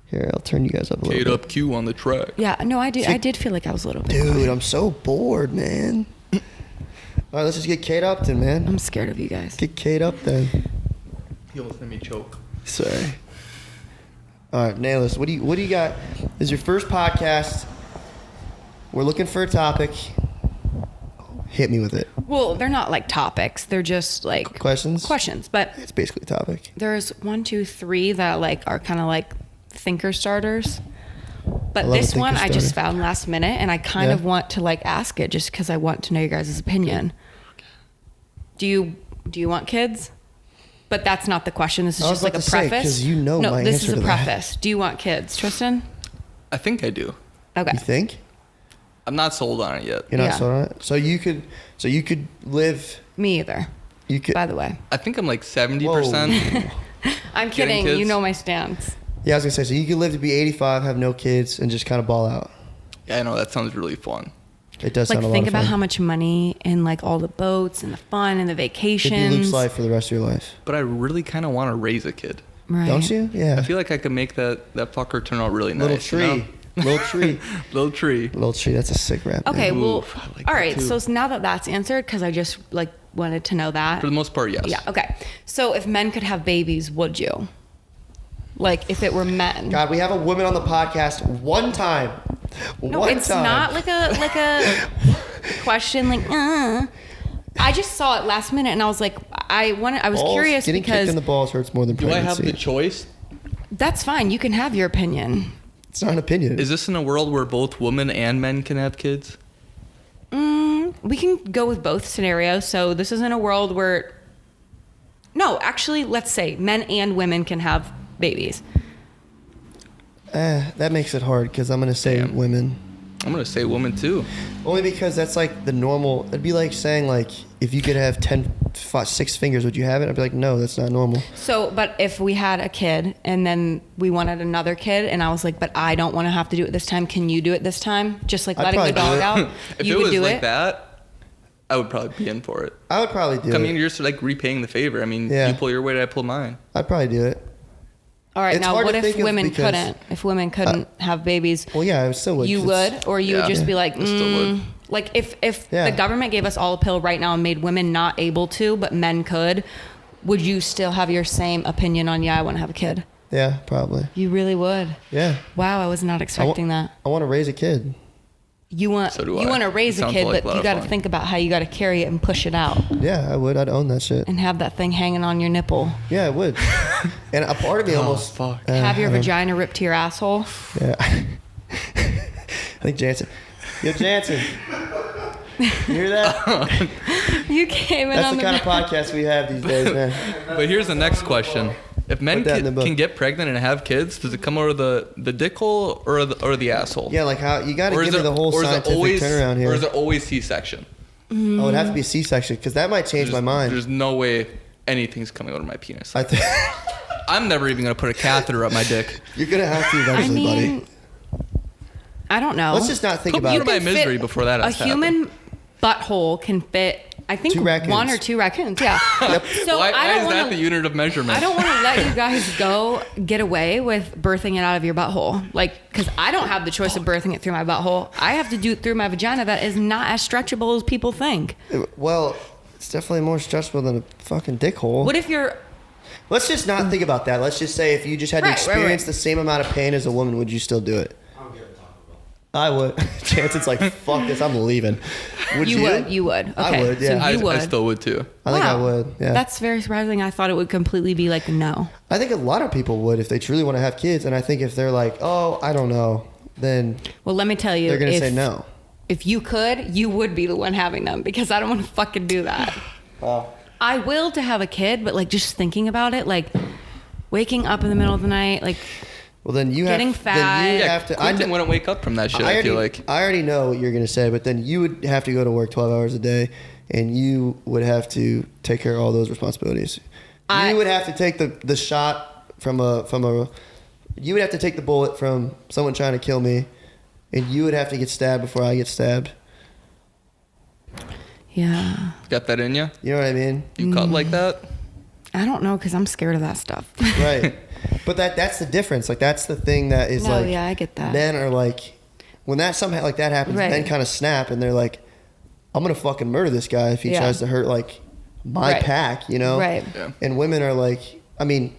Here, I'll turn you guys up a little Kate bit. up Q on the track. Yeah, no, I did. I did feel like I was a little bit. Dude, quiet. I'm so bored, man. All right, let's just get Kate up then, man. I'm scared of you guys. Get Kate up then. He almost made me choke. Sorry. All right, Nailus, what do you got? This is your first podcast. We're looking for a topic. Hit me with it. Well, they're not like topics. They're just like Questions? questions. But It's basically a topic. there's 1, 2, 3 that like are kind of like thinker starters. I But love a this one thinker I just starter. found last minute, and I kind Yeah. of want to like ask it just because I want to know your guys' opinion. Do you want kids? But that's not the question. This is I was just like a about to say, preface. 'cause you know no, my this answer is a to that. preface. Do you want kids, Tristan? I think I do. Okay. You think? I'm not sold on it yet. You're not Yeah. sold on it? So you could live. Me either. You could. By the way, I think I'm like 70%. I'm Getting kidding. You kids? know my stance. Yeah, I was gonna say. So you could live to be 85, have no kids, and just kind of ball out. Yeah, I know that sounds really fun. It does Like sound a lot think of about fun. how much money and like all the boats and the fun and the It'd be vacations. Luke's life for the rest of your life. But I really kind of want to raise a kid. Right. Don't you? Yeah. I feel like I could make that fucker turn out really Little nice. tree. You know? Little tree. Little tree. Little tree. That's a sick rap. man. Okay, well, Oof, I like all that right. too. So now that that's answered, because I just like wanted to know that. For the most part, yes. Yeah. Okay. So if men could have babies, would you? Like if it were men? God, we have a woman on the podcast one time. No, one it's time. not like a question like. I just saw it last minute and I was like, I was Balls- curious Getting kicked because in the balls hurts more than Do I pregnancy. have the choice? that's fine. You can have your opinion. It's not an opinion. Is this in a world where both women and men can have kids? We can go with both scenarios. So this isn't a world where. No, actually, let's say men and women can have babies. That makes it hard because I'm gonna say Damn. women. I'm gonna say woman too. Only because that's like the normal. It'd be like saying like if you could have 6 fingers, would you have it? I'd be like, no, that's not normal. So, but if we had a kid and then we wanted another kid, and I was like, but I don't want to have to do it this time. Can you do it this time? Just like I'd letting the probably dog do it. out. If You it would was do like it. that, I would probably be in for it. I would probably do I mean, it. you're just like repaying the favor. I mean, Yeah. you pull your weight, I pull mine. I'd probably do it. All right. It's Now, hard what to if think of women because- couldn't? If women couldn't have babies, Well, yeah, I still would. you 'cause it's- would, or you would Yeah. just be like, I still would. like if Yeah. the government gave us all a pill right now and made women not able to, but men could, would you still have your same opinion on? Yeah, I want to have a kid. Yeah, probably. You really would. Yeah. Wow, I was not expecting that. I want to raise a kid. You want So do you I. want to raise It a sounds kid, like a but lot you of got to fun. think about how you got to carry it and push it out Yeah, I would. I'd own that shit. and have that thing hanging on your nipple. Yeah, I would. And a part of me Oh, almost fuck. Have your I don't- vagina ripped to your asshole. Yeah. I think Jansen. Yo, Jansen. You hear that? You came in That's on the kind of podcast we have these days, man. But here's the next question: If men Put that in the book. can get pregnant and have kids, does it come out of the dick hole or the asshole? Yeah, like how you got to Or give is me the whole or is it scientific always, turnaround here. Or is it always C-section? Oh, it'd have to be C-section because that might change my mind. There's no way anything's coming out of my penis. I think I'm never even gonna put a catheter up my dick. you're gonna have to I eventually, mean, buddy. I don't know. Let's just not think Put about me it. out of my can fit misery before that a has human. butthole can fit, I think, 2 raccoons. 1 or 2 raccoons. Yeah. So why I don't is want that the unit of measurement? I don't want to let you guys get away with birthing it out of your butthole. Like, because I don't have the choice of birthing it through my butthole. I have to do it through my vagina. That is not as stretchable as people think. Well, it's definitely more stretchable than a fucking dick hole. What if you're... Let's just not think about that. Let's just say if you just had to Right, experience right. the same amount of pain as a woman, would you still do it? I don't get it, Taco Bell. I would. Chanson's like, fuck this, I'm leaving. Would you? You would. Okay. I would, yeah. So you would. I still would too. I think I Wow. would, yeah. That's very surprising. I thought it would completely be like, no. I think a lot of people would if they truly want to have kids. And I think if they're like, oh, I don't know, then Well, let me tell you. they're going to if- say no. If you could, you would be the one having them because I don't want to fucking do that. Well, I will to have a kid, but like just thinking about it, like waking up in the middle of the night, like well, then you Getting have, then you fat. have to. Quentin wouldn't wake up from that shit. I feel like. I already know what you're going to say, but then you would have to go to work 12 hours a day, and you would have to take care of all those responsibilities. You would have to take the shot from a. You would have to take the bullet from someone trying to kill me, and you would have to get stabbed before I get stabbed. yeah. Got that in you? You know what I mean? You cut like that? I don't know because I'm scared of that stuff. Right. But that's the difference. Like that's the thing that is No, like. yeah, I get that. Men are like, when that somehow like that happens, Right. men kind of snap and they're like, I'm gonna fucking murder this guy if he Yeah. tries to hurt like my Right. pack, you know? Right. Yeah. And women are like, I mean,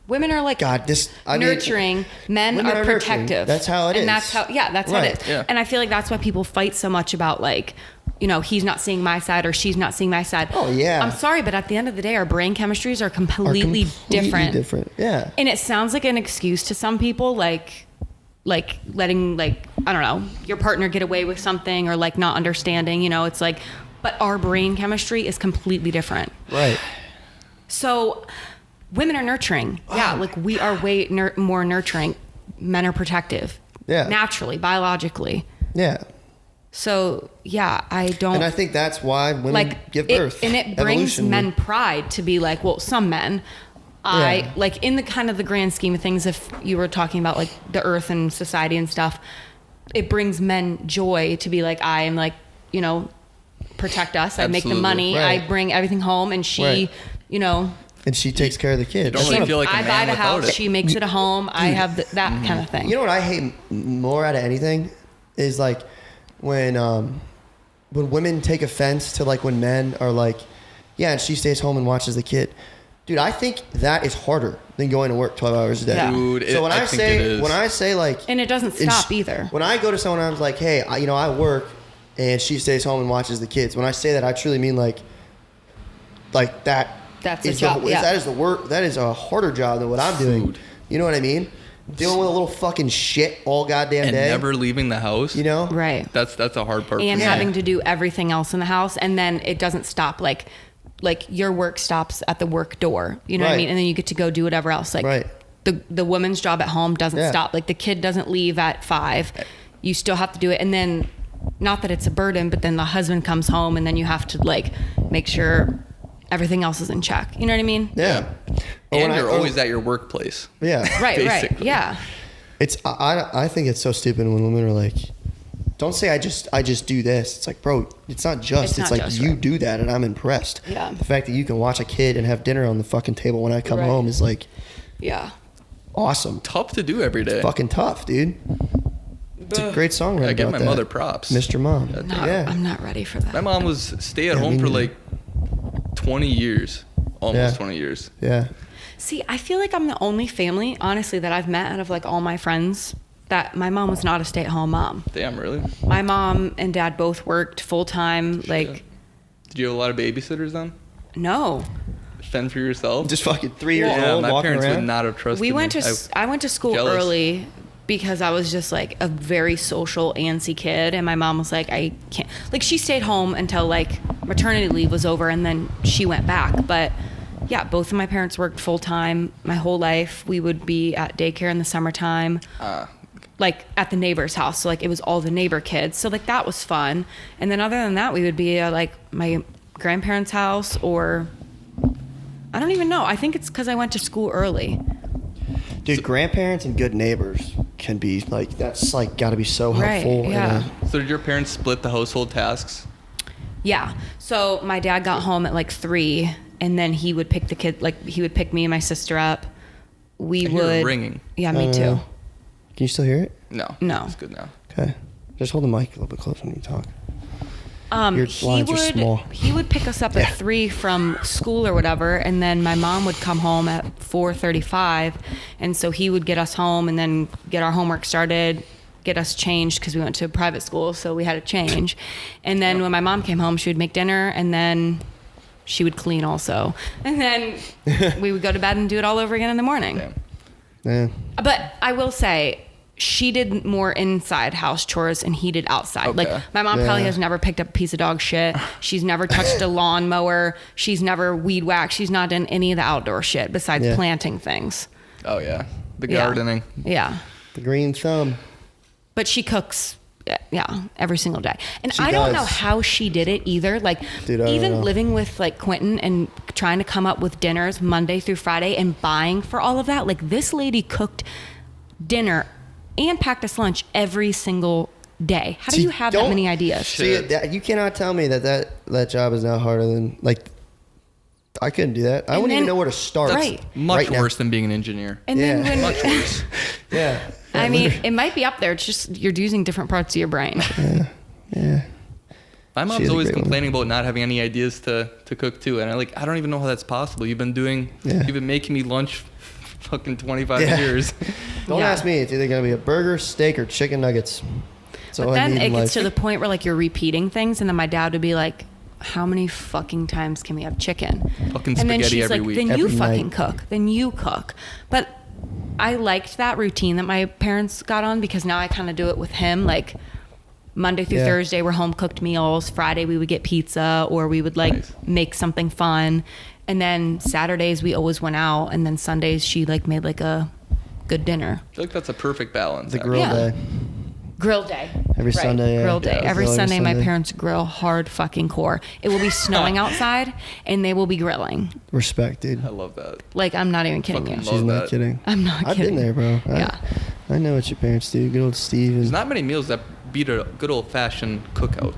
Women are like God, I mean, nurturing. Men women are are nurturing. protective. That's how it and is. that's how that's how Right. it is. Yeah. And I feel like that's why people fight so much about like, you know, he's not seeing my side or she's not seeing my side. Oh, yeah. I'm sorry, but at the end of the day, our brain chemistries are completely different. Yeah. And it sounds like an excuse to some people, like letting like, I don't know, your partner get away with something or like not understanding, you know, it's like, but our brain chemistry is completely different. Right. So women are nurturing. Yeah, like we are way more nurturing. Men are protective. Yeah. Naturally, biologically. Yeah. So yeah, I don't And I think that's why women like give it- birth. and it brings Evolution. men pride to be like, well, some men. Yeah. Like in the kind of the grand scheme of things, if you were talking about like the earth and society and stuff, it brings men joy to be like, I am like, you know, protect us. I make the Absolutely. money. Right. I bring everything home, and she, Right. you know, And she takes care of the kids. don't really feel like a I man buy the without house. it. She makes it a home. I have that kind of thing. You know what I hate more out of anything is like when women take offense to like when men are like, yeah, and she stays home and watches the kid. Dude, I think that is harder than going to work 12 hours a day. Yeah. Dude, So when I think it is. when I say like, And it doesn't and stop either. When I go to someone, I'm like, hey, I work, and she stays home and watches the kids. When I say that, I truly mean like that. That's is a job, yeah. That is the work. That is a harder job than what I'm doing. Dude. You know what I mean? Dealing with a little fucking shit all goddamn and day. never leaving the house. You know? Right. That's a hard part. And for me. having to do everything else in the house, and then it doesn't stop. Like your work stops at the work door. You know what I Right. mean? And then you get to go do whatever else. Like Right. the woman's job at home doesn't Yeah. stop. Like the kid doesn't leave at 5. You still have to do it, and then not that it's a burden, but then the husband comes home, and then you have to like make sure everything else is in check. You know what I mean? Yeah. Or when And I- you're or- always at your workplace. Yeah. Right. Right. Basically. Yeah. It's I think it's so stupid when women are like, don't say I just do this. It's like, bro, it's not just. It's It's, not like just, you right. do that, and I'm impressed. Yeah. The fact that you can watch a kid and have dinner on the fucking table when I come Right. home is like Yeah. awesome. Tough to do every day. Fucking tough, dude. It's a great song right I give about my that. mother props. Mr. Mom. Not, Yeah. I'm not ready for that. My mom was stay at Yeah, home me for neither. like 20 years, almost Yeah. 20 years. Yeah. See, I feel like I'm the only family, honestly, that I've met out of like all my friends that my mom was not a stay-at-home mom. Damn, really? My mom and dad both worked full-time. Like, Did you have a lot of babysitters then? no. Fend for yourself? Just fucking 3 years yeah, old my walking parents around. would not have trusted We went me. to I went to school jealous. early because I was just like a very social antsy kid, and my mom was like, I can't, like, she stayed home until like maternity leave was over, and then she went back. But yeah, both of my parents worked full-time my whole life. We would be at daycare in the summertime, like at the neighbor's house. So like it was all the neighbor kids, so like that was fun. And then other than that, we would be at like my grandparents' house, or I don't even know. I think it's because I went to school early. Dude, grandparents and good neighbors can be like, that's like got to be so Right, helpful. yeah. And, So did your parents split the household tasks? Yeah. So my dad got home at like 3, and then he would pick the kid. Like he would pick me and my sister up. We I hear would it ringing. Yeah, me too. Can you still hear it? No. No. It's good now. Okay. Just hold the mic a little bit closer when you talk. Your He lines are small. would pick us up at 3 from school or whatever, and then my mom would come home at 4:35, and so he would get us home and then get our homework started, get us changed because we went to a private school, so we had to change. And then when my mom came home, she would make dinner, and then she would clean also, and then we would go to bed and do it all over again in the morning. Damn. Yeah. But I will say, she did more inside house chores and he did outside. Okay. Like my mom probably has never picked up a piece of dog shit. She's never touched a lawnmower. She's never weed whacked. She's not done any of the outdoor shit besides planting things. Oh yeah, the Yeah. gardening. Yeah. The green thumb. But she cooks, every single day. And She I don't does. know how she did it either. Like, Dude, I don't even know. living with like Quentin and trying to come up with dinners Monday through Friday and buying for all of that. Like, this lady cooked dinner and packed us lunch every single day. How do See, you have that don't- many ideas? See, you cannot tell me that job is now harder than, like, I couldn't do that. I And wouldn't even then- know where to start. Right. Much right now. worse than being an engineer. And then Yeah. when, Much worse. Yeah. I mean, it might be up there. It's just you're using different parts of your brain. Yeah. My She mom's is a always great woman. complaining about not having any ideas to cook too, and I don't even know how that's possible. You've been making me lunch fucking 25 Yeah. years. Don't Yeah. ask me. It's either going to be a burger, steak, or chicken nuggets. So But then it in gets life. to the point where like you're repeating things, and then my dad would be like, "How many fucking times can we have chicken?" Fucking And then spaghetti she's every like, week. "Then you Every fucking night. cook. Then you cook." But I liked that routine that my parents got on because now I kind of do it with him. Like Monday through Yeah. Thursday were home cooked meals. Friday we would get pizza or we would like Nice. make something fun. And then Saturdays we always went out, and then Sundays she like made like a good dinner. I feel like that's a perfect balance. the actually. grill Yeah. day. Grill day. Every Sunday, yeah. Grill day. Yeah, Every grill every Sunday, my Sunday. parents grill hard fucking core. It will be snowing outside, and they will be grilling. Respect, dude. I love that. Like, I'm not even kidding Fucking you. love She's not that. kidding. I'm not I've kidding. been there, bro. Yeah. I know what your parents do. Good old Steve. There's And, not many meals that beat a good old fashioned cookout.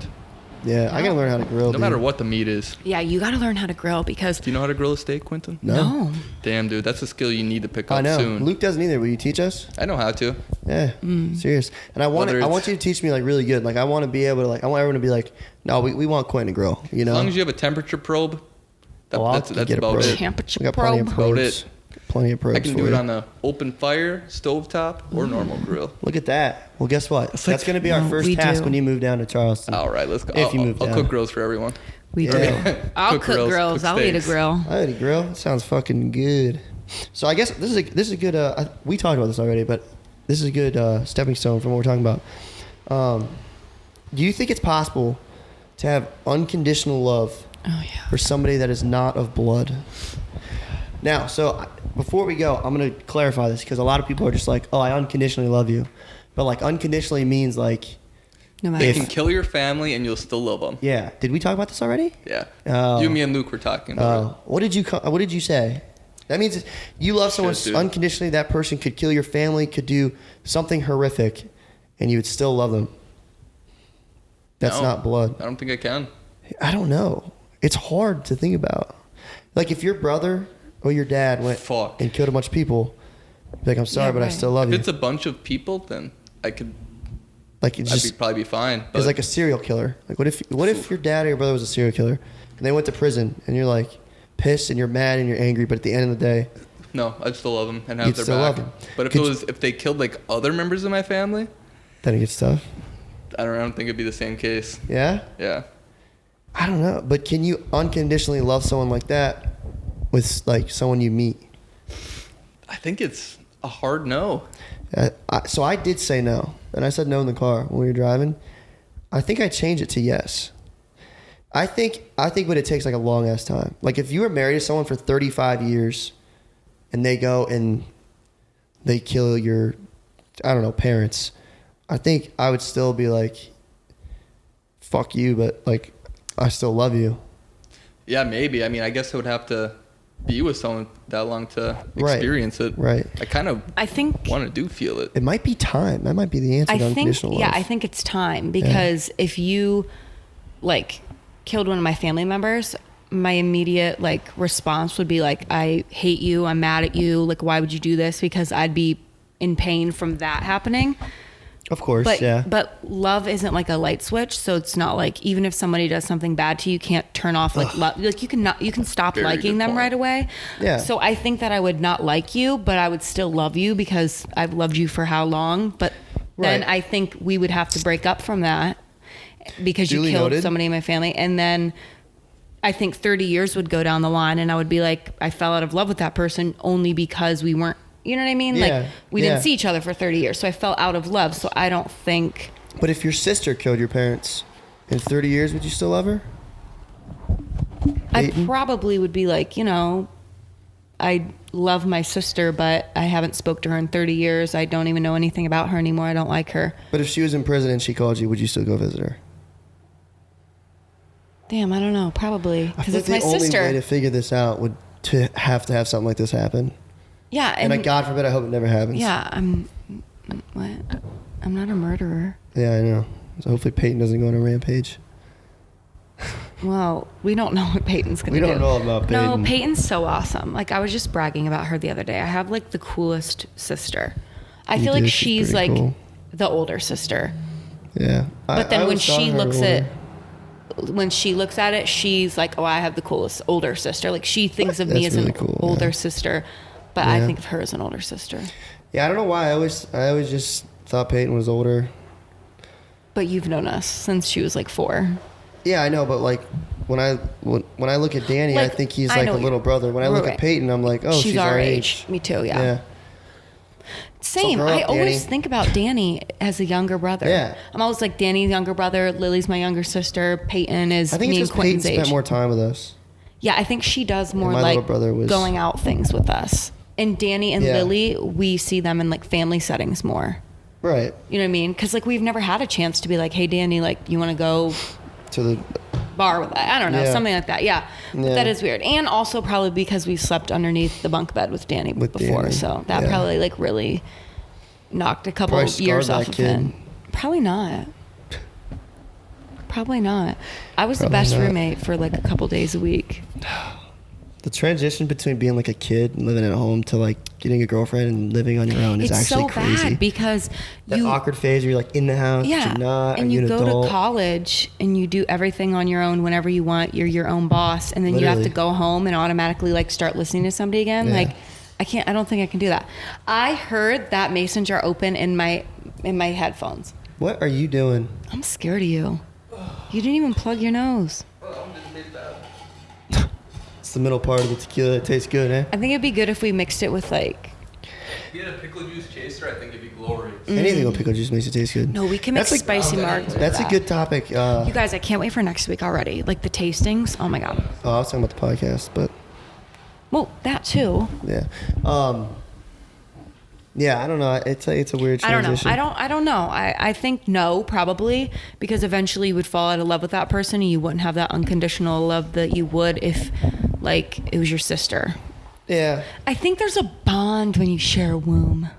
yeah, I got to learn how to grill, No dude. matter what the meat is. Yeah, you got to learn how to grill because Do you know how to grill a steak, Quentin? No. Damn, dude, that's a skill you need to pick I up know. soon. Luke doesn't either. Will you teach us? I know how to. Yeah, serious. And I want Whether I it's- want you to teach me like really good. Like I want to be able to like I want everyone to be like, no, we want Quentin to grill. You know, As long as you have a temperature probe, I'll that's get a about probe. it. temperature we got plenty of probe. About probes. it. Plenty of probes. I can for do it you. on the open fire, stovetop, or normal grill. Look at that. Well, guess what? like- That's going to be our No, first we task do. when you move down to Charleston. All right, let's go. If you move I'll down. cook grills for everyone. We do. Yeah. I'll cook grills. cook I'll eat a steaks. grill. I had a grill. That sounds fucking good. So I guess this is a good. We talked about this already, but this is a good stepping stone from what we're talking about. Do you think it's possible to have unconditional love Oh, yeah. for somebody that is not of blood? Now, so before we go, I'm gonna clarify this because a lot of people are just like, "Oh, I unconditionally love you," but like unconditionally means like, No matter. You If- can kill your family and you'll still love them. yeah. Did we talk about this already? Yeah. Oh. You, me, and Luke were talking about it. What did you say? That means you love someone Shit, dude. unconditionally. That person could kill your family, could do something horrific, and you would still love them. That's No, not blood. I don't think I can. I don't know. It's hard to think about. Like if your brother or your dad went Fuck. and killed a bunch of people, be like, I'm sorry, Yeah, but I right. still love If you. it's a bunch of people, then I could. Like it's just Probably be fine. it's But like a serial killer. Like what if your dad or your brother was a serial killer and they went to prison and you're like pissed and you're mad and you're angry, but at the end of the day, no, I'd still love them and have You'd their still back. love 'em. But if Could it you- was if they killed like other members of my family, then it gets tough. I don't think it'd be the same case. Yeah. Yeah. I don't know, but can you unconditionally love someone like that with like someone you meet? I think it's a hard no. So I did say no, and I said no in the car when we were driving. I think I changed it to yes. I think, but it takes like a long ass time. Like if you were married to someone for 35 years, and they go and they kill your, I don't know, parents. I think I would still be like, fuck you, but like, I still love you. Yeah, maybe. I mean, I guess I would have to be with someone that long to Right. experience it. Right. I kind of I think want to do feel it. It might be time. That might be the answer I to think unconditional love. I think it's time because if you like killed one of my family members, my immediate like response would be like, I hate you, I'm mad at you, like why would you do this? Because I'd be in pain from that happening. Of course, But yeah. but love isn't like a light switch, so it's not like even if somebody does something bad to you, you can't turn off like love. Like you can stop Very liking good them point. right away. Yeah. So I think that I would not like you, but I would still love you because I've loved you for how long. But then Right. I think we would have to break up from that because Duly you killed noted. somebody in my family, and then I think 30 years would go down the line, and I would be like, I fell out of love with that person only because we weren't. You know what I mean? Yeah, Like we yeah. didn't see each other for 30 years, so I fell out of love. So I don't think. But if your sister killed your parents in 30 years, would you still love her? I Peyton? probably would be like, I love my sister, but I haven't spoke to her in 30 years. I don't even know anything about her anymore. I don't like her. But if she was in prison and she called you, would you still go visit her? Damn, I don't know. Probably I because feel it's like my the sister. only way to figure this out would to have something like this happen. Yeah, And, God forbid, I hope it never happens. yeah, what? I'm not a murderer. Yeah, I know. So hopefully Peyton doesn't go on a rampage. Well, we don't know what Peyton's gonna We do. don't know about Peyton. No, Peyton's so awesome. Like I was just bragging about her the other day. I have like the coolest sister. I You feel do, like she's she's pretty like cool. the older sister. Yeah. But then when always thought she her looks older. when she looks at it, she's like, "Oh, I have the coolest older sister." Like she thinks of me That's as really an cool, older yeah. sister, but I Yeah. think of her as an older sister. Yeah, I don't know why. I always just thought Peyton was older. But you've known us since she was like 4. Yeah, I know, but like when I look at Danny, I Like, think he's I like know a little brother. When I look right. at Peyton, I'm like, oh, she's our age. Me too. Yeah. Yeah. Same. grow I up, always Danny. think about Danny as a younger brother. Yeah. I'm always like Danny's younger brother. Lily's my younger sister. Peyton is I think me it's and because Peyton Quentin's age. spent more time with us. Yeah, I think she does more my like little brother was- going out things with us. And Danny and Yeah. Lily, we see them in like family settings more. Right. You know what I mean? Because like we've never had a chance to be like, hey Danny, like you want to go To the bar with I don't know, Yeah. something like that. Yeah. But Yeah. that is weird. And also probably because we slept underneath the bunk bed with Danny With before, Danny, so that yeah. probably like really knocked a couple Probably scarred years that off of kid. him. Probably not. Probably not. I was the Probably best not. roommate for like a couple days a week. the transition between being like a kid and living at home to like getting a girlfriend and living on your own is It's actually so crazy. bad because That you awkward phase where you're like in the house, but yeah, you're not, and are you you an go adult? to college and you do everything on your own whenever you want. You're your own boss, and then you Literally. have to go home and automatically like start listening to somebody again. Yeah. Like, I don't think I can do that. I heard that mason jar open in my headphones. What are you doing? I'm scared of you. You didn't even plug your nose. It's the middle part of the tequila that tastes good, eh? I think it'd be good if we mixed it with like. If you had a pickle juice chaser, I think it'd be glorious. Anything with pickle juice makes it taste good. No, we can mix That's like- spicy margs. with That's a that. good topic. You guys, I can't wait for next week already. Like the tastings. Oh my god. I was talking about the podcast, but Well, that too. yeah. Yeah, I don't know. It's a weird transition. I don't know. I think no, probably, because eventually you would fall out of love with that person and you wouldn't have that unconditional love that you would if like it was your sister. Yeah, I think there's a bond when you share a womb.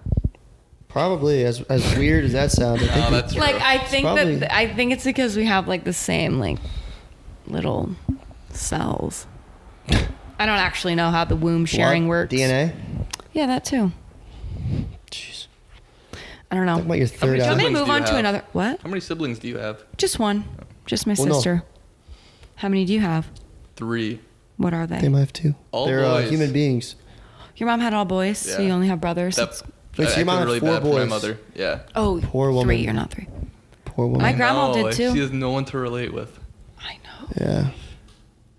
probably. As weird as that sounds, I think Oh, that's Like rough. I think Probably. that I think it's because we have like the same like little cells. I don't actually know how the womb sharing works. DNA. Yeah, that too. Jeez. I don't know. Talk about your third many Shall eye. they siblings move do you on to have? another? What? How many siblings do you have? Just one. Just my Well, no. sister. How many do you have? 3. What are they? They might have two. All They're boys. human beings. Your mom had all boys, so Yeah. you only have brothers. That's Wait, so your mom had really 4 bad for my boys? mother. Yeah. Oh, Poor 3. woman. You're not 3. Poor woman. My grandma No, did too. She has no one to relate with. I know. Yeah.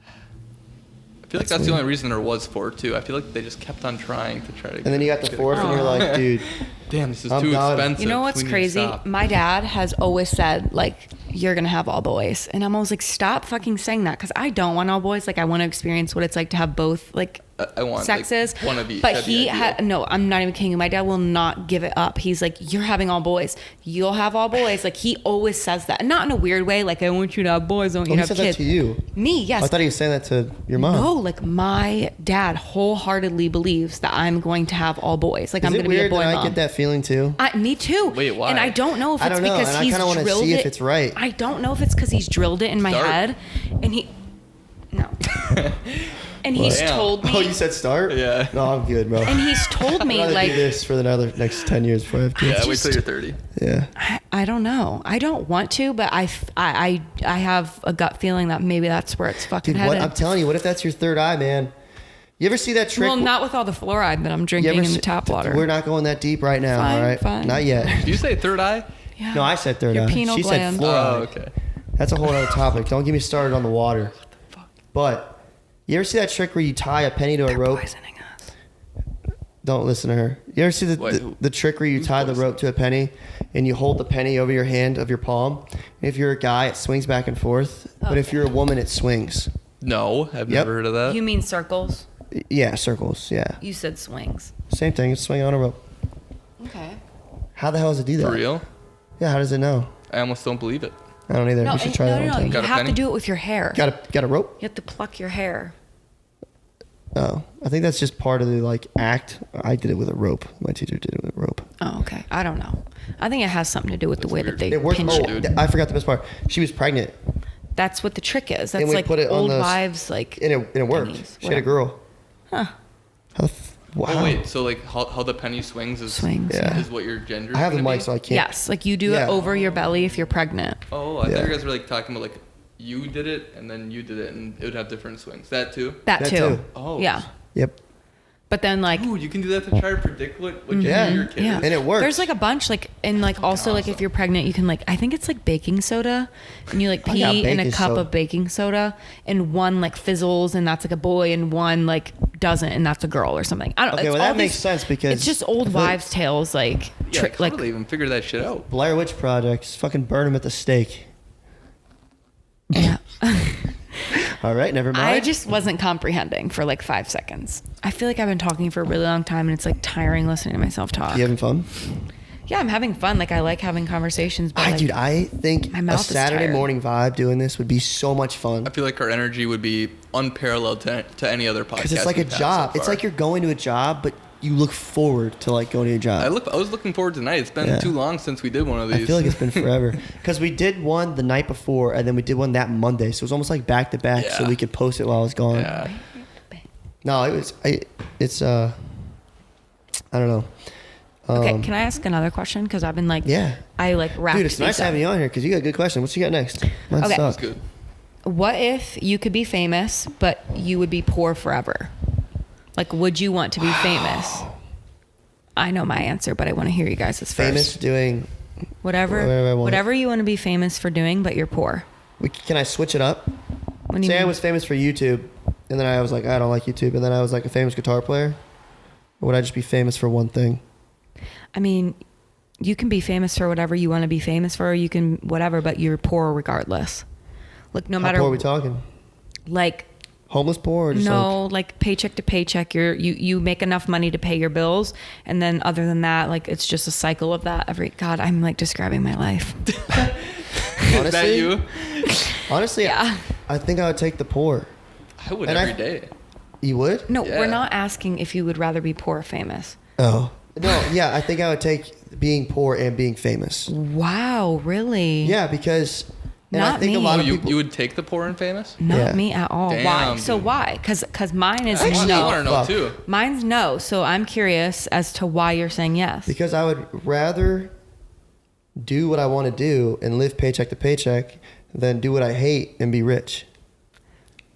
I feel like that's the only reason there was 4 too. I feel like they just kept on trying to try to. And then you got the get a 4th, and you're Aw. like, dude, Damn, this is I'm too done. expensive. You know what's We need to crazy? stop. My dad has always said, like, you're going to have all boys. And I'm always like, stop fucking saying that because I don't want all boys. Like, I want to experience what it's like to have both. Like, I want sex like, is. one of each. But That'd be he ideal. no, I'm not even kidding you. My dad will not give it up. He's like, you're having all boys. You'll have all boys. Like he always says that. Not in a weird way. Like I want you to have boys. I want you He to have said kids. that to you. Me, yes. I thought he was saying that to your mom. No, like my dad wholeheartedly believes that I'm going to have all boys. Like Is I'm it going to be a weird boy that mom. I get that feeling too? Me too. Wait, why? And I don't know if I it's don't know, because and I he's kinda wanna drilled see it. if it's right. I don't know if it's because he's drilled it in my Start. head, and he, no, and he's Damn. told me. Oh, you said start? Yeah. No, I'm good, bro. And he's told I'd me rather like, do this for the next 10 years before I have kids. Yeah, wait till you're 30. Yeah. I don't know. I don't want to, but I have a gut feeling that maybe that's where it's fucking Dude, headed. I'm telling you, what if that's your third eye, man? You ever see that trick? Well, not with all the fluoride that I'm You drinking ever in the see- tap water. We're not going that deep right now, Fine, all right? fine. Not yet. Did you say third eye? Yeah. No, I said third Your eye. pineal She gland. said fluoride. Oh, okay. That's a whole other topic. Don't get me started on the water. But you ever see that trick where you tie a penny to a They're rope? poisoning us. Don't listen to her. You ever see Wait, the trick where you who's tie the poisoning? rope to a penny and you hold the penny over your hand of your palm? And if you're a guy, it swings back and forth. But if you're a woman, it swings. No, I've Yep. never heard of that. You mean circles? Yeah, circles. Yeah. You said swings. Same thing. It's swinging on a rope. Okay. How the hell does it do that? For real? Yeah, how does it know? I almost don't believe it. I don't either. No, we should and- try that no. one time. You Got a have penny? to do it with your hair. Got a rope? You have to pluck your hair. Oh, I think that's just part of the like act. I did it with a rope. My teacher did it with a rope. Oh, okay. I don't know. I think it has something to do with the way weird. that they It worked. pinch Oh, it. dude. I forgot the best part. She was pregnant, That's what the trick is. And That's we like put it on old those- wives, like. and it worked. thingies, She had a whatever. girl. Huh. How the wow. Oh wait, so like how the penny swings is Swings. Yeah. is what your gender? I have the gonna mic, be? so I can't. Yes, like you do Yeah. it over your belly if you're pregnant. Oh, I Yeah. thought you guys were like talking about like you did it and then you did it and it would have different swings. That too. That, That too. too. Oh. Yeah. Yep. But then like. Ooh, you can do that to try to predict what gender Yeah. your kid Yeah. is. And it works. There's like a bunch, like, and like also like if awesome. you're pregnant, you can like, I think it's like baking soda, and you like I got pee in a baking cup soda. of baking soda, and one like fizzles, and that's like a boy, and one like doesn't, and that's a girl or something. I don't. Okay, it's well, all that makes these- sense because it's just I old feel like- wives' tales, like Yeah, trick, how like do they even figure that shit out? Blair Witch Projects. Fucking burn them at the stake. yeah. All right, never mind. I just wasn't comprehending for like 5 seconds. I feel like I've been talking for a really long time, and it's like tiring listening to myself talk. You having fun? Yeah, I'm having fun. Like I like having conversations. But like, Dude, I think my a mouth is Saturday tired. morning vibe doing this would be so much fun. I feel like our energy would be unparalleled to any other podcast. Because it's like a we've had job. so It's far. like you're going to a job, but you look forward to like going to your job. I was looking forward to tonight. It's been Yeah. too long since we did one of these. I feel like it's been forever. Because we did one the night before, and then we did one that Monday. So it was almost like back to back, so Yeah. we could post it while I was gone. Yeah. No, it's I don't know. okay, can I ask another question? Because I've been like, Yeah. I like wrapped. Dude, it's nice these up. having you on here because you got a good question. What you got next? Mine Okay. suck. That's good. What if you could be famous, but you would be poor forever? Like, would you want to be famous? I know my answer, but I want to hear you guys' Famous first. doing. Whatever, whatever I want. whatever you want to be famous for doing, but you're poor. Can I switch it up? What do you Say I mean? was famous for YouTube, and then I was like, I don't like YouTube, and then I was like a famous guitar player. Or would I just be famous for one thing? I mean, you can be famous for whatever you want to be famous for. You can whatever, but you're poor regardless. Like no How matter poor are we talking? like Homeless poor or just no, like like paycheck to paycheck. You make enough money to pay your bills, and then other than that, like it's just a cycle of that. God, I'm like describing my life. Is that you? Honestly, Yeah. I think I would take the poor. I would And every day. You would? No, Yeah. we're not asking if you would rather be poor or famous. Oh. No, yeah, I think I would take being poor and being famous. Wow, really? Yeah, because and I Not think a me. lot Oh, of people you would take the poor and famous? Not Yeah. me at all. Damn, Why? So dude. why? Because mine is Actually, I no. want to know fuck. too. Mine's no. So I'm curious as to why you're saying yes. because I would rather do what I want to do and live paycheck to paycheck than do what I hate and be rich.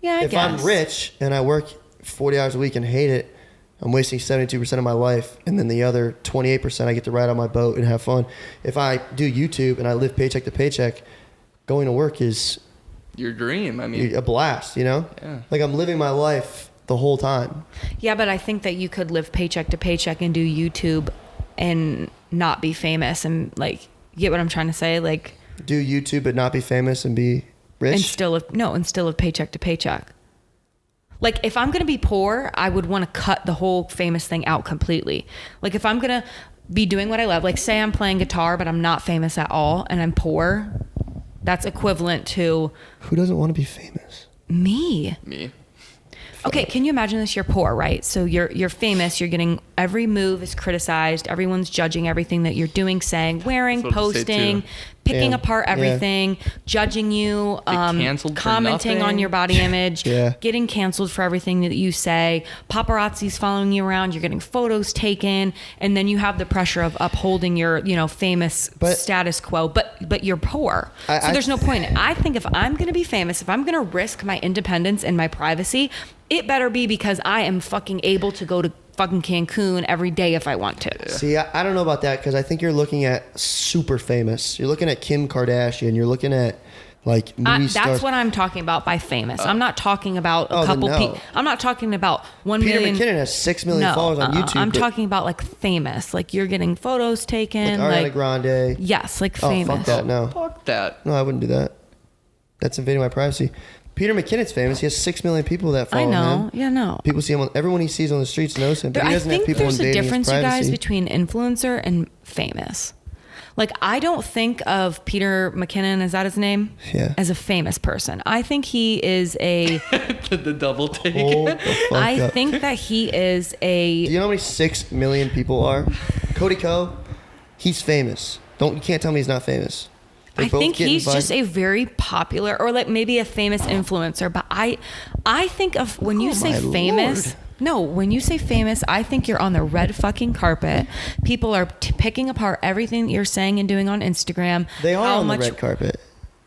Yeah, I If guess. I'm rich and I work 40 hours a week and hate it, I'm wasting 72% of my life, and then the other 28% I get to ride on my boat and have fun. If I do YouTube and I live paycheck to paycheck, going to work is Your dream. I mean, a blast, you know? Yeah. Like I'm living my life the whole time. Yeah, but I think that you could live paycheck to paycheck and do YouTube and not be famous and like you get what I'm trying to say, like Do YouTube but not be famous and be rich. and still live paycheck to paycheck. Like, if I'm going to be poor, I would want to cut the whole famous thing out completely. Like, if I'm going to be doing what I love, like say I'm playing guitar, but I'm not famous at all and I'm poor, that's equivalent to... Who doesn't want to be famous? Me. Okay, can you imagine this? You're poor, right? So you're famous. You're getting every move is criticized. Everyone's judging everything that you're doing, saying, wearing, That's what I was gonna say, posting, too. picking Yeah. apart everything, judging you, canceled for commenting on nothing. your body image, Yeah. getting canceled for everything that you say. Paparazzi's following you around. You're getting photos taken, and then you have the pressure of upholding your famous But- status quo. But you're poor, so there's no point. I think if I'm gonna be famous, if I'm gonna risk my independence and my privacy, it better be because I am fucking able to go to fucking Cancun every day if I want to. See, I don't know about that because I think you're looking at super famous. You're looking at Kim Kardashian. You're looking at like movie stars. That's what I'm talking about by famous. I'm not talking about Oh, a couple then no. people. I'm not talking about 1 Peter million. McKinnon has 6 million No, followers on YouTube. I'm but talking about like famous. Like you're getting photos taken. like Ariana Like Grande. yes, like Oh, famous. fuck that. No. Fuck that. No, I wouldn't do that. That's invading my privacy. Peter McKinnon's famous. He has 6 million people that follow I know. him. Yeah, no. People see him. Everyone he sees on the streets knows him. But he I doesn't have think people there's a invading difference, his you privacy. guys, between influencer and famous. Like, I don't think of Peter McKinnon, is that his name? Yeah. As a famous person. I think he is a. The double take. Hold the fuck I up. think that he is a. Do you know how many 6 million people are? Cody Ko, he's famous. You can't tell me he's not famous. They're I both think getting he's viral. just a very popular, or like maybe a famous influencer. But I think of when you Oh, say my famous. Lord. No, when you say famous, I think you're on the red fucking carpet. People are picking apart everything that you're saying and doing on Instagram. They are How on much- the red carpet.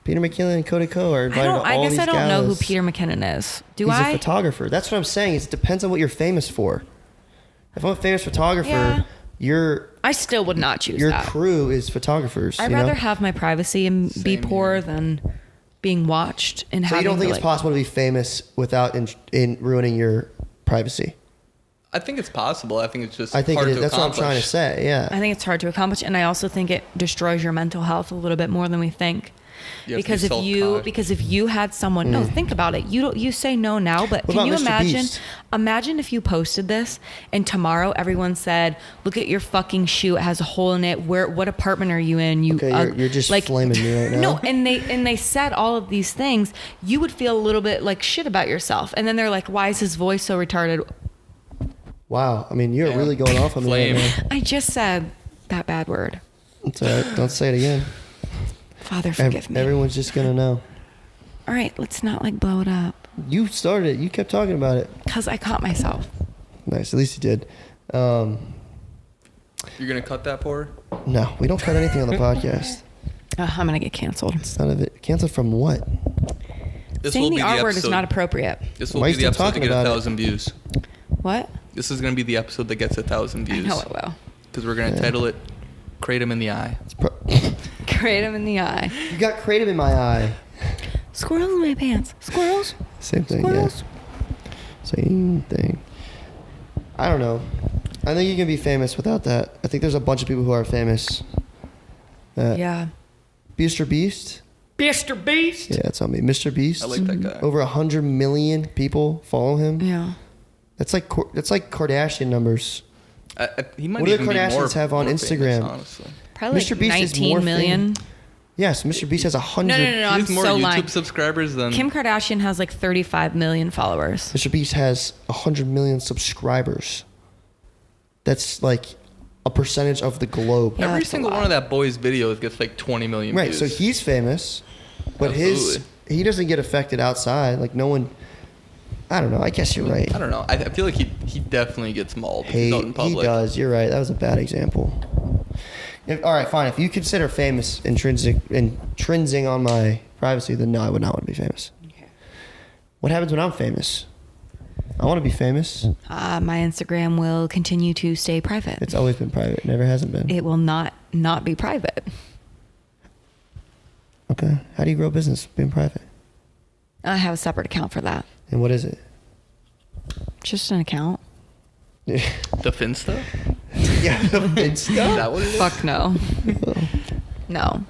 Peter McKinnon and Cody Ko are invited to all I guess these I don't know who galas. Peter McKinnon is. Do He's I? a photographer. That's what I'm saying. It depends on what you're famous for. If I'm a famous photographer, Yeah. your I still would not choose your that. crew is photographers. I'd you rather know? have my privacy and be Same poor here. than being watched and So you having don't think to, it's possible to be famous without in ruining your privacy? I think it's possible. I think it's just I think hard it is. to That's what I'm accomplish. trying to say. Yeah. I think it's hard to accomplish, and I also think it destroys your mental health a little bit more than we think. You have to Because be if self-conscious. you had someone, no, think about it. You say no now, but What can you about Mr. imagine? Beast? Imagine if you posted this and tomorrow everyone said, "Look at your fucking shoe; it has a hole in it. What apartment are you in? You Okay, you're just flaming me right now. No, and they said all of these things. You would feel a little bit like shit about yourself, and then they're like, "Why is his voice so retarded?" Wow. I mean, you're Yeah. really going off on me right Flame. now. I just said that bad word. It's all right. Don't say it again. Father, forgive me. Everyone's just gonna know. All right, let's not like blow it up You started it. You kept talking about it. because I caught myself. Nice. At least you did. You're gonna cut that pour? No, we don't cut anything on the podcast. I'm gonna get canceled. It's none of it. Canceled from what? This Saying will the be R word is episode- not appropriate. This will Why are be you the still episode to talking get about it? 1,000 views. What? This is gonna be the episode that gets 1,000 I views. know it will. Because we're gonna title it "Kratom in the Eye." It's pro- Kratom in the eye. you got creative in my eye. Squirrels in my pants. Squirrels. Same thing. Squirrels. Yeah. Same thing. I don't know. I think you can be famous without that. I think there's a bunch of people who are famous. Yeah. Mr. Beast. Mr. Beast. Yeah, it's on me. Mr. Beast. I like that guy. Over 100 million people follow him. Yeah. That's like Kardashian numbers. He might What do the even be Kardashians more, have on more Instagram? Famous, honestly. Probably Mr. like Beast is 19 more million. Yes, Mr. Beast has 100. No. He I'm has more so YouTube lying. subscribers than Kim Kardashian has like 35 million followers. Mr. Beast has 100 million subscribers. That's like a percentage of the globe. Yeah, every that's a single lot. one of that boy's videos gets like 20 million Right, views. so he's famous, but Absolutely. he doesn't get affected outside. Like no one. I don't know. I guess you're right. I don't know. I feel like he definitely gets mauled if Hey, he's out in he public. does. You're right. That was a bad example. All right, fine. If you consider famous intrinsic on my privacy, then no, I would not want to be famous. What happens when I'm famous? I want to be famous. My Instagram will continue to stay private. It's always been private. It never hasn't been. It will not be private. Okay. How do you grow a business being private? I have a separate account for that. And what is it? Just an account. The Finsta? Yeah, Is that what it is? Fuck no. No.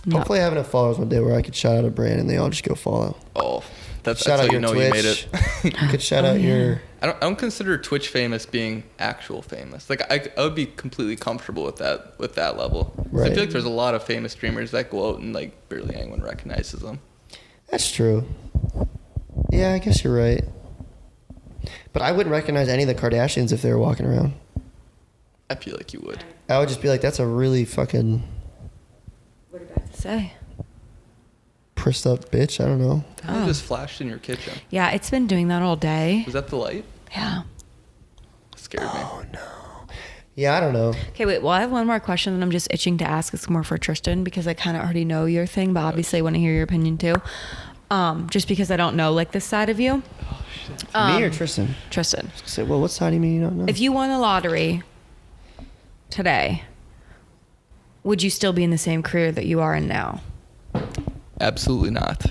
No. Hopefully I have enough followers one day where I could shout out a brand and they all just go follow. Oh, That's shout how out you your know Twitch. you made it. You could shout out your. I don't consider Twitch famous being actual famous. Like I would be completely comfortable with that level. 'Cause Right. I feel like there's a lot of famous streamers that go out and like barely anyone recognizes them. That's true. Yeah, I guess you're right. But I wouldn't recognize any of the Kardashians if they were walking around. I feel like you would. I would just be like, that's a really fucking What did I say? prissed up bitch. I don't know. It just flashed in your kitchen. Yeah, it's been doing that all day. Was that the light? Yeah. It scared me. Oh no. Yeah, I don't know. Okay, wait. Well, I have one more question that I'm just itching to ask. It's more for Tristan because I kind of already know your thing, but obviously I want to hear your opinion too. Just because I don't know like this side of you. Oh shit. Me or Tristan? Tristan, Say, well, what side do you mean you don't know? if you won the lottery today, would you still be in the same career that you are in now? Absolutely not.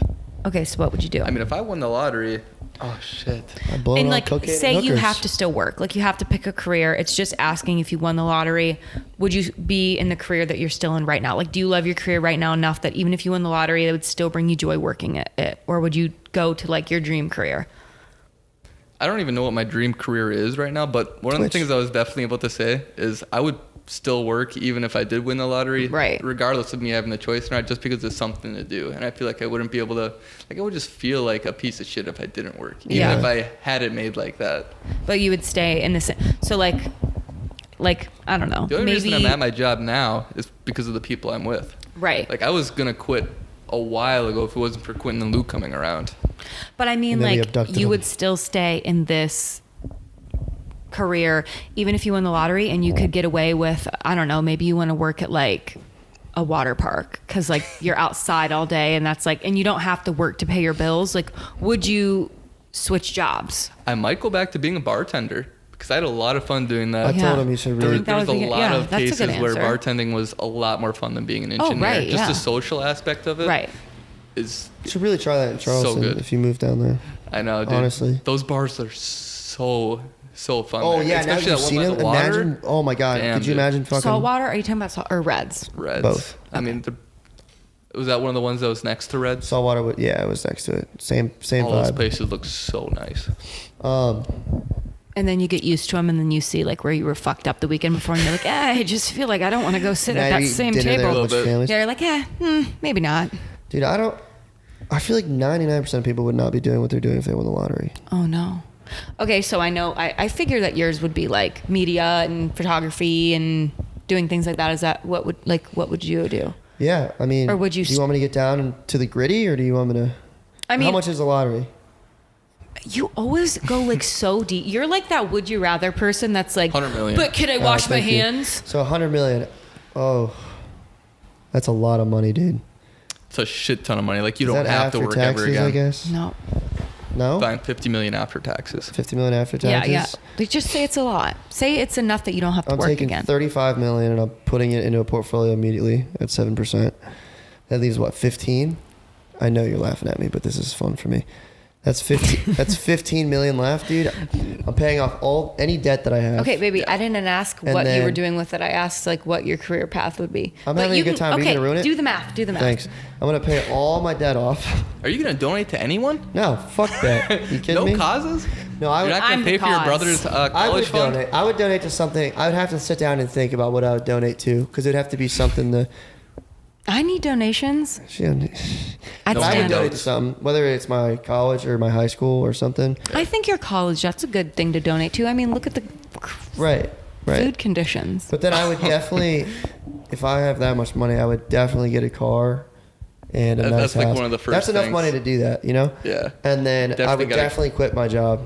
Okay, so what would you do? I mean, if I won the lottery, oh shit. I'm blowing And all like, cocaine say and you hookers. have to still work, like you have to pick a career. It's just asking if you won the lottery, would you be in the career that you're still in right now? Like, do you love your career right now enough that even if you won the lottery, it would still bring you joy working at it? Or would you go to like your dream career? I don't even know what my dream career is right now, but one of the Twitch. things I was definitely about to say is I would still work even if I did win the lottery, Right. regardless of me having the choice or not, just because it's something to do. And I feel like I wouldn't be able to, like I would just feel like a piece of shit if I didn't work, even Yeah. if I had it made like that. But you would stay in the same. So like I don't know. The only maybe reason I'm at my job now is because of the people I'm with. right. Like I was gonna quit a while ago if it wasn't for Quentin and Luke coming around. But I mean, And then we like abducted you him. would still stay in this career even if you won the lottery and you could get away with, I don't know, maybe you want to work at like a water park because like you're outside all day and that's like, and you don't have to work to pay your bills. Like, would you switch jobs? I might go back to being a bartender because I had a lot of fun doing that. I Yeah. told him you should There, really. there was That a was a- lot yeah, of that's a good cases where answer. bartending was a lot more fun than being an Oh, engineer. right, Just yeah. the social aspect of it Right. is, You should really try that in Charleston good. if you move down there. I know, dude. Honestly. Those bars are so fun. Oh there. yeah, now Especially you've that one seen by them. the water. Imagine. Oh my god, Damn, could you dude. imagine fucking Salt water? Are you talking about salt or Reds? Reds. Both. I mean, was that one of the ones that was next to Reds? saltwater? Yeah, it was next to it. Same All those vibe. places look so nice. And then you get used to them, and then you see like where you were fucked up the weekend before, and you're like, I just feel like I don't want to go sit Now at that you eat same dinner there table. with a bunch of Little bit. families. Yeah, you're like, maybe not. Dude, I feel like 99% of people would not be doing what they're doing if they won the lottery. Oh no. Okay, so I know I figure that yours would be like media and photography and doing things like that. Is that what would you do? Yeah, I mean, Or would you do you want me to get down to the gritty, or do you want me to? I mean, how much is the lottery? you always go like so deep. You're like that would you rather person that's like, 100 million. but can I wash my Thank you. hands? So 100 million. Oh, that's a lot of money, dude. It's a shit ton of money. Like you Is don't that have to after work taxes, ever again. I guess. No. No. Fine, 50 million after taxes. 50 million after Yeah, taxes. yeah. Like just say it's a lot. Say it's enough that you don't have to I'm work taking again. 35 million and I'm putting it into a portfolio immediately at 7%. That leaves what, 15? I know you're laughing at me, but this is fun for me. That's 15. That's 15 million left, dude. I'm paying off any debt that I have. Okay, baby, I didn't ask And what you were then- doing with it. I asked like what your career path would be. I'm But having you a good can- time. Are you Okay, gonna ruin it? do the math. Do the math. Thanks. I'm gonna pay all my debt off. Are you gonna donate to anyone? No, fuck that. You kidding No me? causes? No, I You're would. not gonna I'm pay the for your cause. brother's I college would fund? donate. I would donate to something. I would have to sit down and think about what I would donate to, because it'd have to be something to. I need donations. I'd No I would stand. donate to something, whether it's my college or my high school or something. I think your college, that's a good thing to donate to. I mean, look at the Right. Right. food conditions. But then I would definitely, if I have that much money, I would definitely get a car and a nice That's like house. one of the first That's enough things. money to do that, you know? Yeah. And then I Definitely would gotta- definitely quit my job.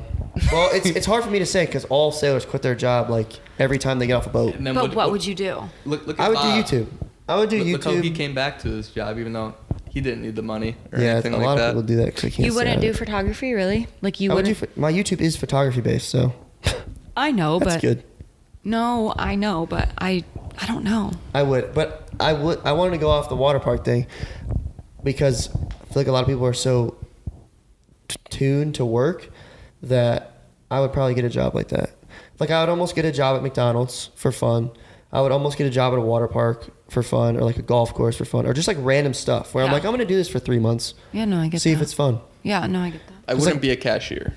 Well, it's hard for me to say because all sailors quit their job like every time they get off a boat. And then But what would you do? Look at I would Bob. do YouTube. I would do Look how he YouTube. came back to his job, even though he didn't need the money or Yeah, a anything like lot that. of people do that because they can't. You stay wouldn't out do of it. photography, really? Like you I would wouldn't? my YouTube is photography based, so I know, that's but good. no, I know, but I don't know. I would, but I wanted to go off the water park thing because I feel like a lot of people are so tuned to work that I would probably get a job like that. Like I would almost get a job at McDonald's for fun. I would almost get a job at a water park for fun, or like a golf course for fun, or just like random stuff where I'm Yeah. like, I'm gonna do this for 3 months, Yeah, no, I get see that. if it's fun. Yeah, no, I get that. I wouldn't be a cashier.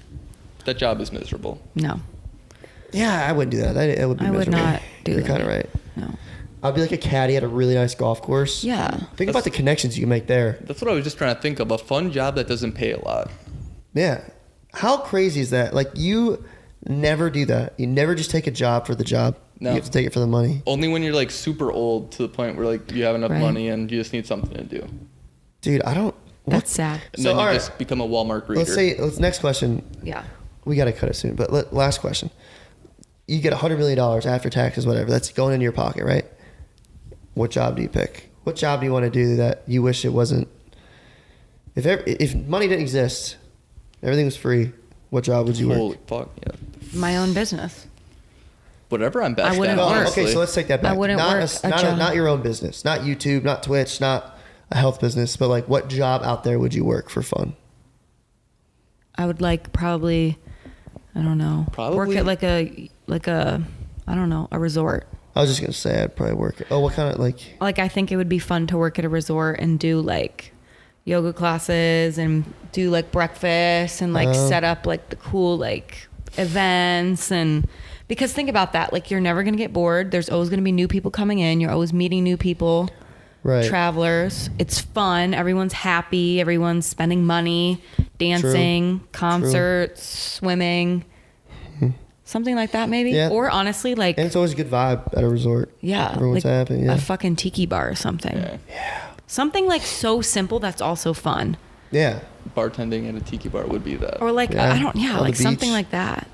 That job is miserable. No. Yeah, I wouldn't do that. It would be I would miserable. not do You're that. kind of right. No. I'd be like a caddy at a really nice golf course. Yeah. Think about the connections you can make there. That's what I was just trying to think of. A fun job that doesn't pay a lot. Yeah. How crazy is that? Like, you never do that. You never just take a job for the job. No. You have to take it for the money. Only when you're like super old to the point where like you have enough Right. money and you just need something to do. Dude, I don't. That's sad. And So, then you all right. just become a Walmart greeter. Let's next question. Yeah. We got to cut it soon, but last question. You get $100 million after taxes, whatever. That's going in your pocket, right? What job do you pick? What job do you want to do that you wish it wasn't? If money didn't exist, everything was free, what job would you work? Holy fuck, yeah. My own business. Whatever I'm best I wouldn't at, work. honestly. Okay, so let's take that back. I wouldn't work a job. Not your own business, not YouTube, not Twitch, not a health business, but like what job out there would you work for fun? I would like probably, I don't know, work Probably- at like a, I don't know, a resort. I was just gonna say I'd probably work. Oh, what kind of like? Like I think it would be fun to work at a resort and do like yoga classes and do like breakfast and like set up like the cool like events and because think about that, like you're never gonna get bored. There's always gonna be new people coming in. You're always meeting new people. Right. Travelers. It's fun. Everyone's happy. Everyone's spending money, dancing, concerts, swimming, something like that maybe. Yeah. Or honestly, like And it's always a good vibe at a resort. yeah, Everyone's like happy. Yeah. a fucking tiki bar or something. Yeah. Something like so simple that's also fun. Yeah. Bartending at a tiki bar would be that. Or like Yeah. I don't On the like something beach. like that.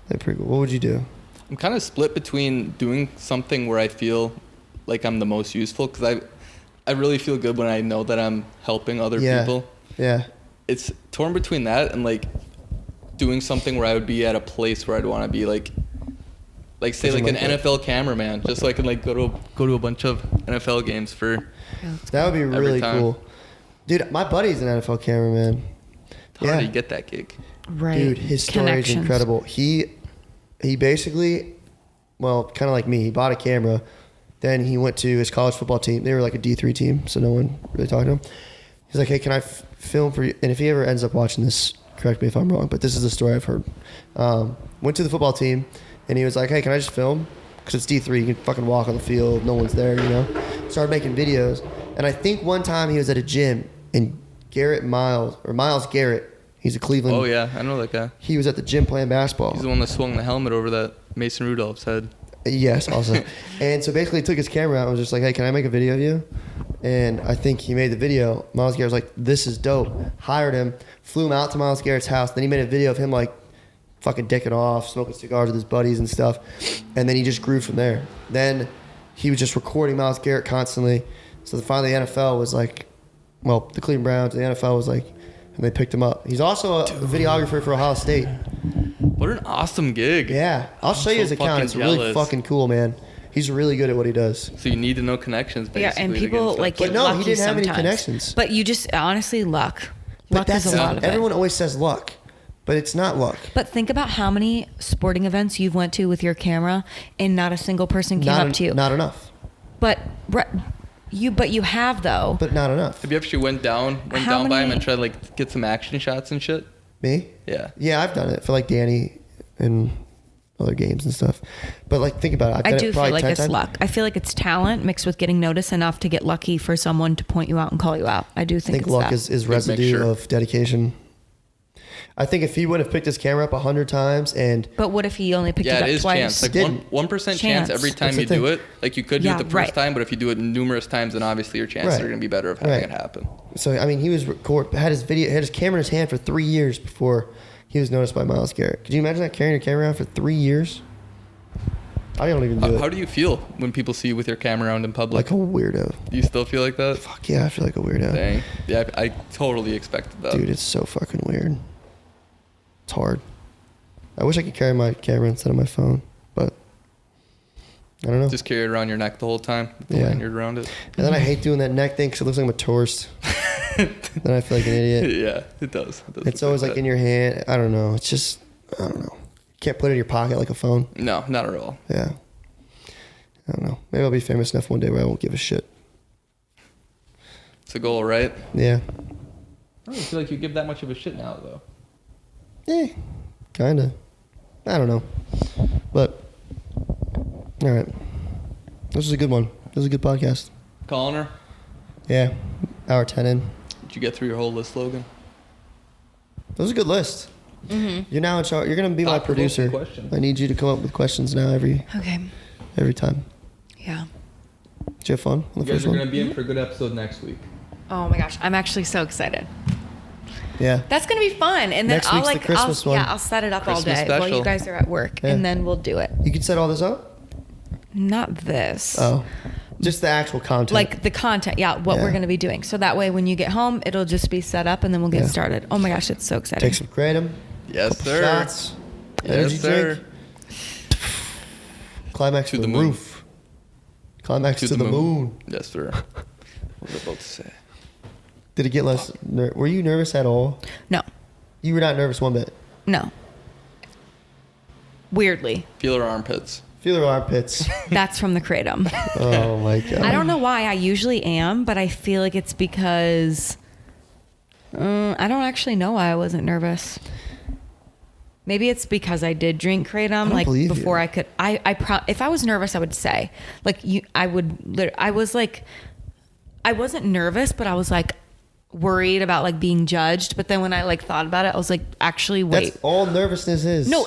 That's pretty cool. What would you do? I'm kind of split between doing something where I feel like I'm the most useful because I really feel good when I know that I'm helping other people. Yeah. It's torn between that and like doing something where I would be at a place where I'd want to be like say like an NFL cameraman, just so I can like go to a bunch of NFL games for. That would be really time. cool. Dude, my buddy's an NFL cameraman. How do you get that gig? Right. Dude, his story is Connections. incredible. He basically, well, kind of like me, he bought a camera. Then he went to his college football team. They were like a D3 team, so no one really talked to him. He's like, hey, can I film for you? And if he ever ends up watching this, correct me if I'm wrong, but this is the story I've heard. Went to the football team, and he was like, hey, can I just film? Because it's D3, you can fucking walk on the field, no one's there, you know? Started making videos. And I think one time he was at a gym, and Miles Garrett, he's a Cleveland. Oh yeah, I know that guy. He was at the gym playing basketball. He's the one that swung the helmet over that Mason Rudolph's head. Yes, also. And so basically he took his camera out and was just like, hey, can I make a video of you? And I think he made the video. Miles Garrett was like, this is dope. Hired him, flew him out to Miles Garrett's house. Then he made a video of him like fucking dicking off, smoking cigars with his buddies and stuff. And then he just grew from there. Then he was just recording Miles Garrett constantly. So finally the NFL was like, well, the Cleveland Browns, the NFL was like, and they picked him up. He's also a videographer for Ohio State. What an awesome gig. Yeah. I'll show you so his account. fucking It's really jealous. fucking cool, man. He's really good at what he does. So you need to know connections, basically. Yeah, and to get people into like stuff. get But no, he lucky didn't have any sometimes. connections. But you just honestly luck. But Luck is that's a lot of everyone it. always says luck, but it's not luck. But think about how many sporting events you've went to with your camera and not a single person came up to you. Not enough. But you have though. But not enough. Have you actually went down How by him many- and tried to like get some action shots and shit? Me? Yeah. Yeah, I've done it for like Danny and other games and stuff. But like, think about it. I've I done do it probably feel like 10 it's times. luck. I feel like it's talent mixed with getting noticed enough to get lucky for someone to point you out and call you out. I do I think think it's luck that. is Big residue mixture. of dedication. I think if he would have picked his camera up 100 times and But what if he only picked Yeah, it it up is twice? chance. Like Didn't. 1% chance Chance. every time That's the you do thing. it. Like you could do Yeah, it the first right. time, but if you do it numerous times, then obviously your chances Right. are going to be better of having Right. it happen. so I mean he was had his camera in his hand for 3 years before he was noticed by Miles Garrett. Could you imagine that, carrying your camera around for 3 years? I don't even do How it. do you feel when people see you with your camera around in public? Like a weirdo. Do you still feel like that? Fuck yeah, I feel like a weirdo. Dang. Yeah, I totally expected that. Dude, it's so fucking weird. It's hard. I wish I could carry my camera instead of my phone, but I don't know. Just carry it around your neck the whole time with the Yeah. lanyard around it. And then I hate doing that neck thing because it looks like I'm a tourist. Then I feel like an idiot. Yeah, it does. It does It's look always like that. in your hand. I don't know. It's just, I don't know. Can't put it in your pocket like a phone. No, not at all. Yeah. I don't know. Maybe I'll be famous enough one day where I won't give a shit. It's a goal, right? Yeah. I don't feel like you give that much of a shit now, though. Kinda. I don't know. But all right. This was a good one. This was a good podcast. Calling her? Yeah. Hour 10 in. Did you get through your whole list, Logan? That was a good list. Mm-hmm. You're now in charge. You're gonna be my producer. Questions. I need you to come up with questions now every time. Yeah. Did you have fun on the You guys first are one? going to be in for a good episode next week. Oh my gosh, I'm actually so excited. Yeah. That's gonna be fun, and then Next I'll week's the Christmas one. Yeah, I'll set it up all Christmas day while special. you guys are at work, Yeah. and then we'll do it. You can set all this up? Not this. Oh. Just the actual content. Like the content, what we're gonna be doing. So that way, when you get home, it'll just be set up, and then we'll get Yeah. started. Oh my gosh, it's so exciting. Take some Kratom. Yes, Couple sir. shots. Energy Yes, sir. drink. Climax To to the the moon. roof. Climax to the moon. Yes, sir. What was I about to say? Did it get less? Were you nervous at all? No, You were not nervous one bit. no. Weirdly, Feel her armpits. Feel her armpits. that's from the Kratom. Oh my god. I don't know why. I usually am, but I feel like it's because I don't actually know why I wasn't nervous. Maybe it's because I did drink Kratom like believe you. before I could. If I was nervous, I would say like you. I would. I was like, I wasn't nervous, but I was like worried about like being judged. But then when I like thought about it, I was like, actually, wait. That's all nervousness is. No,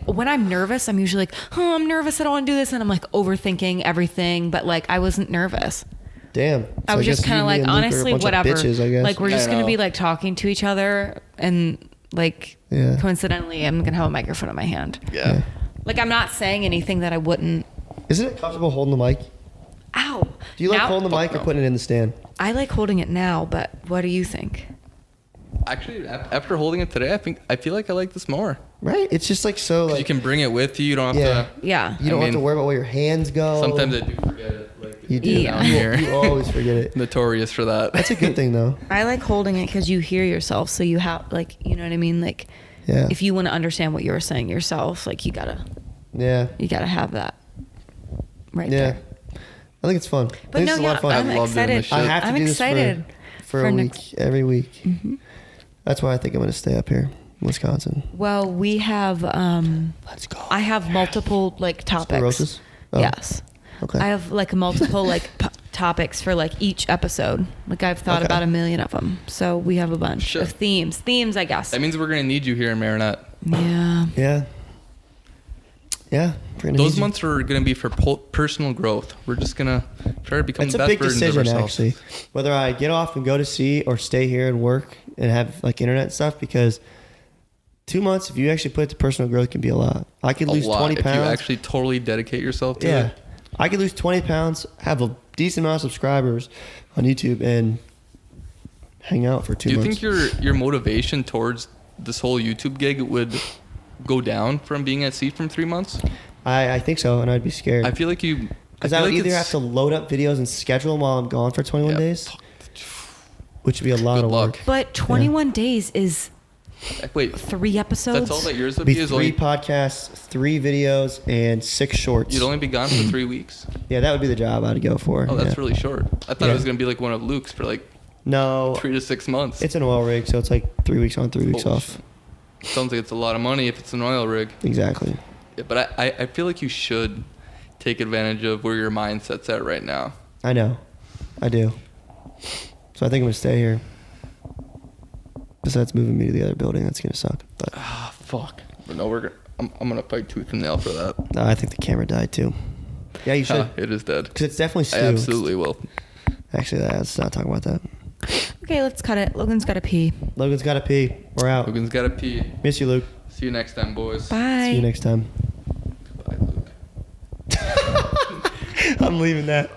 when I'm nervous, I'm usually like, oh, I'm nervous. I don't want to do this. And I'm like overthinking everything. But like, I wasn't nervous. Damn. I was just kind of like, honestly, whatever. Bitches, I guess. Like, we're just I going to know. be like talking to each other. And like, Yeah. coincidentally, I'm going to have a microphone in my hand. Yeah. Like, I'm not saying anything that I wouldn't. Isn't it comfortable holding the mic? Ow. Do you like Now- holding the mic or no. putting it in the stand? I like holding it now, but what do you think? Actually, after holding it today, I feel like I like this more. Right? It's just like so 'Cause like you can bring it with you. You don't have Yeah. to. Yeah. you don't I have to mean, worry about where your hands go. Sometimes I do forget it. Like You do. Yeah. down here. You always forget it. Notorious for that. That's a good thing though. I like holding it because you hear yourself. So you have, like, you know what I mean? Like, Yeah. if you want to understand what you're saying yourself, like, you gotta Yeah. have that right Yeah. there. I think it's fun. I But think no, this is a lot yeah, of fun. I'm I love doing excited. this shit. I have to I'm do this excited for a week, next- every week. That's why I think I'm going to stay up here in Wisconsin. Well, we have Let's go. I have multiple like topics. Sclerosis? Oh. Yes. Okay. I have like multiple like topics for like each episode. Like I've thought Okay. about a million of them. So we have a bunch Shit. of themes, I guess. That means we're gonna need you here in Marinette. Yeah. Yeah. Yeah. We're gonna Those need you. months are gonna be for personal growth. We're just gonna try to become It's the a best big versions decision, of ourselves. actually. Whether I get off and go to sea or stay here and work and have like internet and stuff, because 2 months, if you actually put it to personal growth, can be a lot. I could A lose lot 20 if pounds. you actually totally dedicate yourself to Yeah. it. I could lose 20 pounds, have a decent amount of subscribers on YouTube, and hang out for 2 Do you months. think your motivation towards this whole YouTube gig would go down from being at sea from 3 months? I think so, and I'd be scared. I feel like you. Because feel I would like either it's- have to load up videos and schedule them while I'm gone for 21 Yeah. days, which would be a lot Good of luck. work. But 21 days is Wait, 3 episodes. that's all that yours would Be be? Is 3 only, podcasts, 3 videos, and 6 shorts. you'd only be gone for 3 weeks. Yeah, that would be the job I'd go for. Oh, that's yeah. really short. I thought Yeah. it was gonna be like one of Luke's for like No, 3 to 6 months. it's an oil rig, so it's like 3 weeks on, 3 weeks Holy off. shit. Sounds like it's a lot of money if it's an oil rig. Exactly. Yeah, but I feel like you should take advantage of where your mindset's at right now. I know. I do. So I think I'm going to stay here. Besides moving me to the other building, that's going to suck. But Ah, fuck. But no, I'm gonna fight tooth and nail for that. no, I think the camera died too. Yeah, you should. Ah, it is dead. Because it's definitely Stu. I absolutely will. Actually, let's not talk about that. Okay, let's cut it. Logan's got to pee. Logan's got to pee. We're out. Logan's gotta pee. Miss you, Luke. See you next time, boys. Bye. See you next time. Bye, Luke. I'm leaving that.